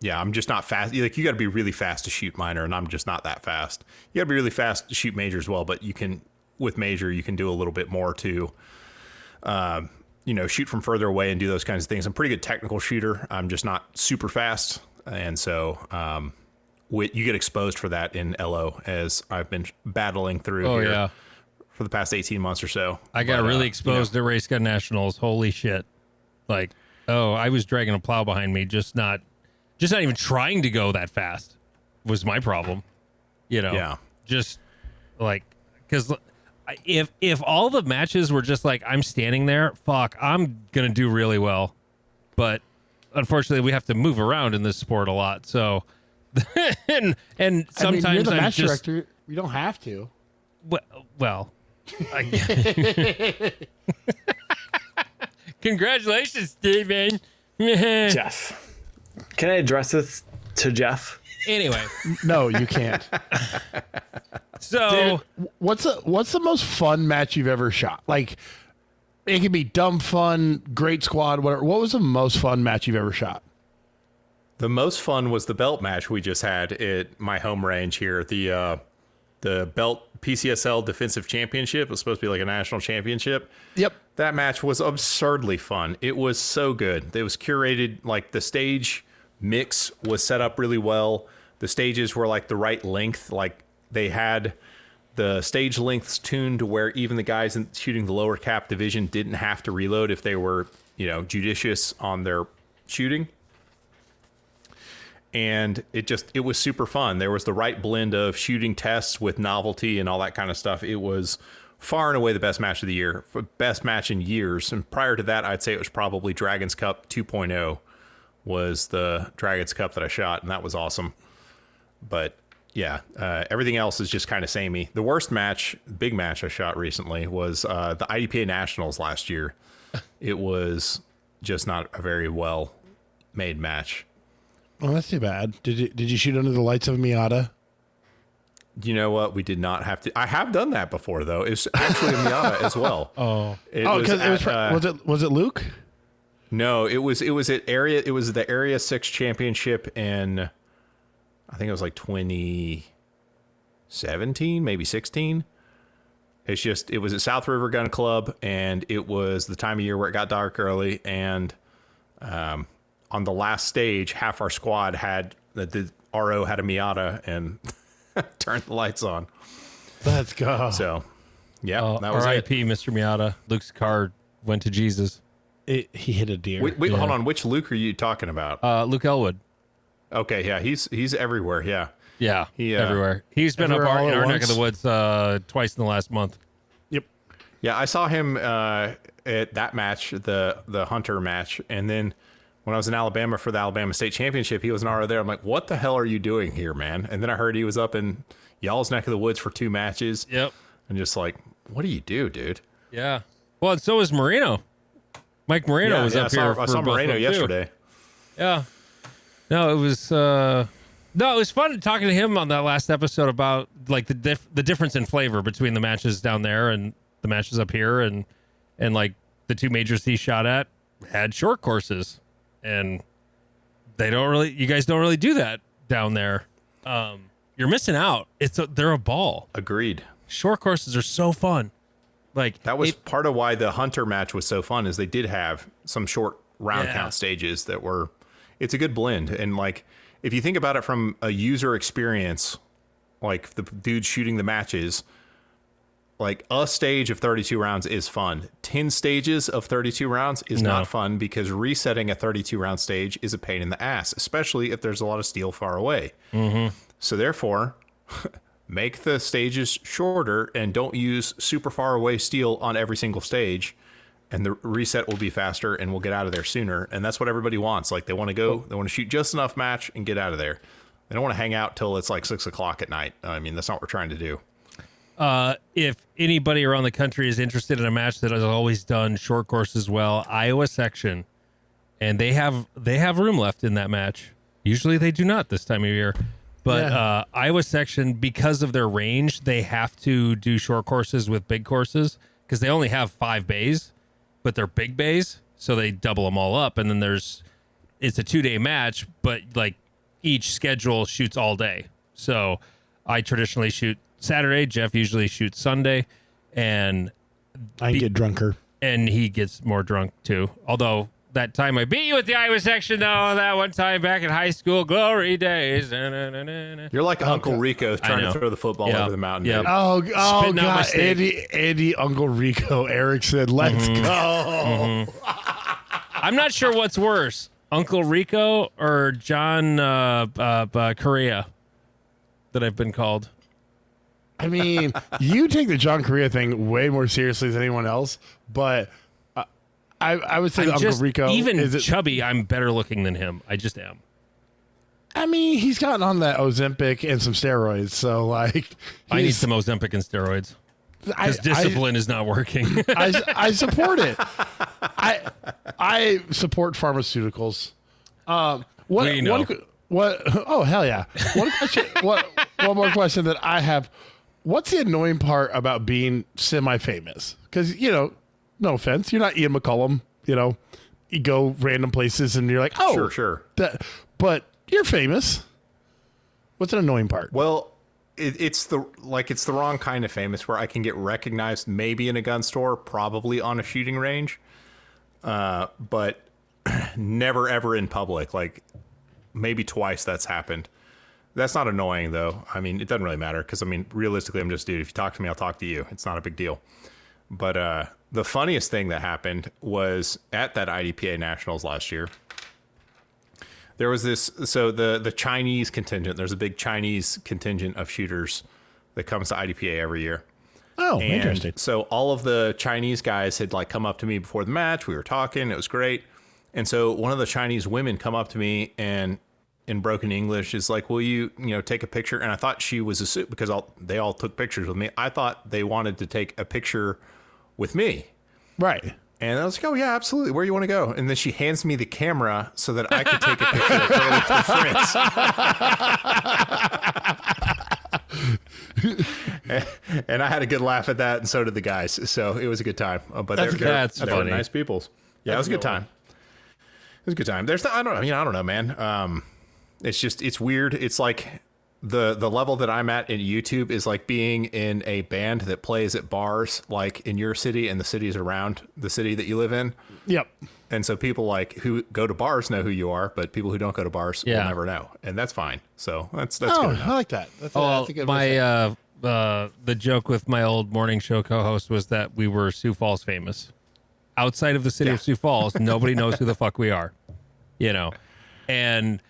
[SPEAKER 2] yeah, I'm just not fast. Like you got to be really fast to shoot minor, and I'm just not that fast. You got to be really fast to shoot major as well. But you can, with major, you can do a little bit more to, you know, shoot from further away and do those kinds of things. I'm a pretty good technical shooter. I'm just not super fast, and so you get exposed for that in LO as I've been battling through here for the past 18 months or so.
[SPEAKER 4] I got really exposed to Race Gun Nationals. Holy shit! Like, I was dragging a plow behind me, just not even trying to go that fast was my problem, you know?
[SPEAKER 2] Yeah.
[SPEAKER 4] Just like, because if all the matches were just like, I'm standing there, fuck, I'm going to do really well. But unfortunately, we have to move around in this sport a lot. So, and sometimes
[SPEAKER 3] you're the
[SPEAKER 4] I'm
[SPEAKER 3] match
[SPEAKER 4] just,
[SPEAKER 3] director. You don't have to.
[SPEAKER 4] Well, congratulations, Steven.
[SPEAKER 6] Jeff. Can I address this to Jeff?
[SPEAKER 4] Anyway.
[SPEAKER 3] No, you can't.
[SPEAKER 4] So
[SPEAKER 3] Dude, what's the most fun match you've ever shot? Like, it could be dumb fun, great squad, whatever. What was the most fun match you've ever shot?
[SPEAKER 2] The most fun was the belt match we just had at my home range here. The belt PCSL Defensive Championship. It was supposed to be like a national championship.
[SPEAKER 3] Yep.
[SPEAKER 2] That match was absurdly fun. It was so good. It was curated, like the stage mix was set up really well. The stages were like the right length. Like they had the stage lengths tuned to where even the guys shooting the lower cap division didn't have to reload if they were, you know, judicious on their shooting. and it was super fun. There was the right blend of shooting tests with novelty and all that kind of stuff. It was far and away the best match of the year, best match in years. And prior to that, I'd say it was probably Dragon's Cup 2.0 was the Dragon's Cup that I shot, and that was awesome. But yeah, everything else is just kind of samey. The worst match, big match I shot recently was the IDPA Nationals last year. It was just not a very well made match.
[SPEAKER 3] Oh, that's too bad. Did you shoot under the lights of a Miata?
[SPEAKER 2] You know what? We did not have to. I have done that before, though. It's actually a Miata as well.
[SPEAKER 3] Was it Luke?
[SPEAKER 2] No, it was at area. It was the Area 6 championship in, I think it was like 2017, maybe 16. It was at South River Gun Club, and it was the time of year where it got dark early. And on the last stage, half our squad had the RO had a Miata and turned the lights on.
[SPEAKER 3] Let's go.
[SPEAKER 2] So, yeah, that was
[SPEAKER 4] R.I.P. Mr. Miata. Luke's car went to Jesus.
[SPEAKER 3] He hit a deer.
[SPEAKER 2] Wait, hold on. Which Luke are you talking about?
[SPEAKER 4] Luke Elwood.
[SPEAKER 2] Okay, yeah, he's everywhere. Yeah.
[SPEAKER 4] Yeah, everywhere. He's been up in our neck of the woods twice in the last month.
[SPEAKER 3] Yep.
[SPEAKER 2] Yeah, I saw him at that match, the Hunter match, and then when I was in Alabama for the Alabama State Championship, he was an RO there. I'm like, what the hell are you doing here, man? And then I heard he was up in y'all's neck of the woods for 2 matches.
[SPEAKER 4] Yep.
[SPEAKER 2] And just like, what do you do, dude?
[SPEAKER 4] Yeah. Well, and so was Marino. Mike Moreno was up here.
[SPEAKER 2] I saw Moreno yesterday.
[SPEAKER 4] Yeah. No, it was fun talking to him on that last episode about like the difference in flavor between the matches down there and the matches up here, and like the 2 majors he shot at had short courses, and you guys don't really do that down there. You're missing out. They're a ball.
[SPEAKER 2] Agreed.
[SPEAKER 4] Short courses are so fun. Like
[SPEAKER 2] that was part of why the Hunter match was so fun, is they did have some short round count stages that were. It's a good blend, and like if you think about it from a user experience, like the dude shooting the matches, like a stage of 32 rounds is fun. 10 stages of 32 rounds is not fun, because resetting a 32 round stage is a pain in the ass, especially if there's a lot of steel far away. Mm-hmm. So therefore, make the stages shorter and don't use super far away steel on every single stage, and the reset will be faster and we'll get out of there sooner. And that's what everybody wants. Like they want to shoot just enough match and get out of there. They don't want to hang out till it's like 6 o'clock at night. I mean, that's not what we're trying to do.
[SPEAKER 4] If anybody around the country is interested in a match that has always done short courses well, Iowa section, and they have room left in that match. Usually they do not this time of year, but Iowa section, because of their range, they have to do short courses with big courses because they only have 5 bays, but they're big bays, so they double them all up. And then it's a 2-day match, but like each schedule shoots all day. So I traditionally shoot Saturday. Jeff usually shoots Sunday, and
[SPEAKER 3] I get drunker,
[SPEAKER 4] and he gets more drunk too. Although that time I beat you at the Iowa section, though, that one time back in high school, glory days.
[SPEAKER 2] You're like Uncle Rico trying to throw the football over the mountain.
[SPEAKER 4] Yep.
[SPEAKER 3] Oh God, Andy, Uncle Rico Erickson, let's go.
[SPEAKER 4] Mm-hmm. I'm not sure what's worse, Uncle Rico or John Correa, that I've been called.
[SPEAKER 3] I mean, you take the John Correa thing way more seriously than anyone else, but I would say Uncle Rico,
[SPEAKER 4] even chubby, I'm better looking than him. I just am.
[SPEAKER 3] I mean, he's gotten on that Ozempic and some steroids, so like
[SPEAKER 4] I need some Ozempic and steroids because discipline is not working.
[SPEAKER 3] I support it. I support pharmaceuticals. What? Oh hell yeah! One question. One more question that I have. What's the annoying part about being semi-famous? Because no offense, you're not Ian McCullum. You go random places and you're like, oh,
[SPEAKER 2] sure.
[SPEAKER 3] But you're famous. What's an annoying part?
[SPEAKER 2] Well, it's the wrong kind of famous where I can get recognized maybe in a gun store, probably on a shooting range, but never ever in public. Like maybe twice that's happened. That's not annoying though. I mean, it doesn't really matter because realistically, I'm just dude. If you talk to me, I'll talk to you. It's not a big deal. But the funniest thing that happened was at that IDPA Nationals last year. There was this, so the Chinese contingent, there's a big Chinese contingent of shooters that comes to IDPA every year.
[SPEAKER 3] Oh,
[SPEAKER 2] And
[SPEAKER 3] interesting.
[SPEAKER 2] so all of the Chinese guys had like come up to me before the match. We were talking. It was great. And so one of the Chinese women come up to me and in broken English is like, will you take a picture? And I thought she was a suit because they all took pictures with me. I thought they wanted to take a picture with me.
[SPEAKER 3] Right.
[SPEAKER 2] And I was like, oh, yeah, absolutely. Where do you want to go? And then she hands me the camera so that I could take a picture of her with her friends. And I had a good laugh at that, and so did the guys. So it was a good time. But
[SPEAKER 4] That's
[SPEAKER 2] they were
[SPEAKER 4] funny.
[SPEAKER 2] nice people. Yeah, it was a good time. It was a good time. There's, I don't know, man. It's weird. It's like the level that I'm at in YouTube is like being in a band that plays at bars, like in your city and the cities around the city that you live in.
[SPEAKER 3] Yep.
[SPEAKER 2] And so people like who go to bars know who you are, but people who don't go to bars will never know, and that's fine. So that's good enough.
[SPEAKER 3] I like that. That's a good
[SPEAKER 4] the joke with my old morning show co-host was that we were Sioux Falls famous. Outside of the city of Sioux Falls, nobody knows who the fuck we are, and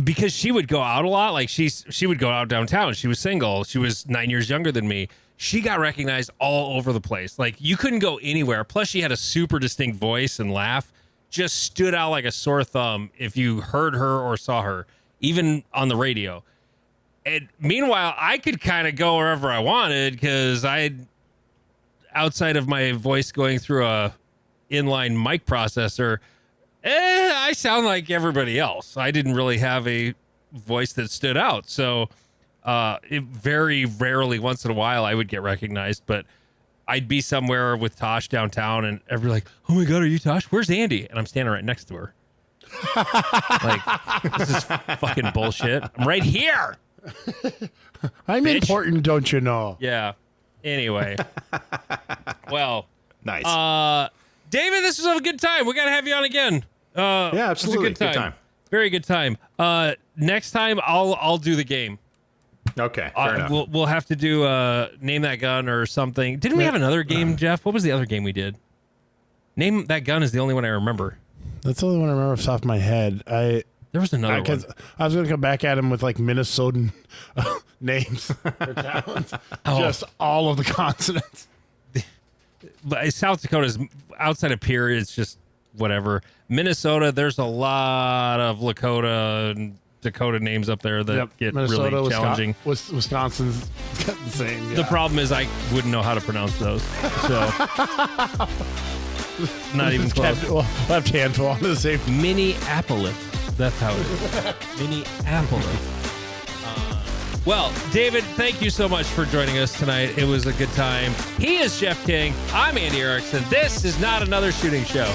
[SPEAKER 4] because she would go out a lot, like she would go out downtown. She was single. She was 9 years younger than me. She got recognized all over the place. Like you couldn't go anywhere. Plus she had a super distinct voice and laugh. Just stood out like a sore thumb if you heard her or saw her, even on the radio. And meanwhile, I could kind of go wherever I wanted because outside of my voice going through a inline mic processor, I sound like everybody else. I didn't really have a voice that stood out. So it very rarely, once in a while, I would get recognized. But I'd be somewhere with Tosh downtown and everybody like, oh my God, are you Tosh? Where's Andy? And I'm standing right next to her. Like, this is fucking bullshit. I'm right here.
[SPEAKER 3] I'm
[SPEAKER 4] bitch.
[SPEAKER 3] important, don't you know?
[SPEAKER 4] Yeah. Anyway. Well.
[SPEAKER 2] Nice.
[SPEAKER 4] David, this was a good time. We got to have you on again.
[SPEAKER 2] Yeah, absolutely.
[SPEAKER 4] It was a good time. Very good time. Next time I'll do the game.
[SPEAKER 2] Okay, fair enough.
[SPEAKER 4] We'll have to do Name That Gun or something. Didn't we have another game, Jeff? What was the other game we did? Name That Gun is the only one I remember.
[SPEAKER 3] That's the only one I remember off the top of my head.
[SPEAKER 4] There was another one.
[SPEAKER 3] I was going to come back at him with like Minnesotan names or towns. Just all of the consonants.
[SPEAKER 4] But South Dakota's outside of Pierre, it's just whatever. Minnesota, there's a lot of Lakota and Dakota names up there that get
[SPEAKER 3] Minnesota,
[SPEAKER 4] really challenging.
[SPEAKER 3] Wisconsin's got the same. Yeah.
[SPEAKER 4] The problem is I wouldn't know how to pronounce those. So not even close.
[SPEAKER 3] We'll have handful on the same.
[SPEAKER 4] Minneapolis. That's how it is. Minneapolis. Well, David, thank you so much for joining us tonight. It was a good time. He is Jeff King. I'm Andy Erickson. This is Not Another Shooting Show.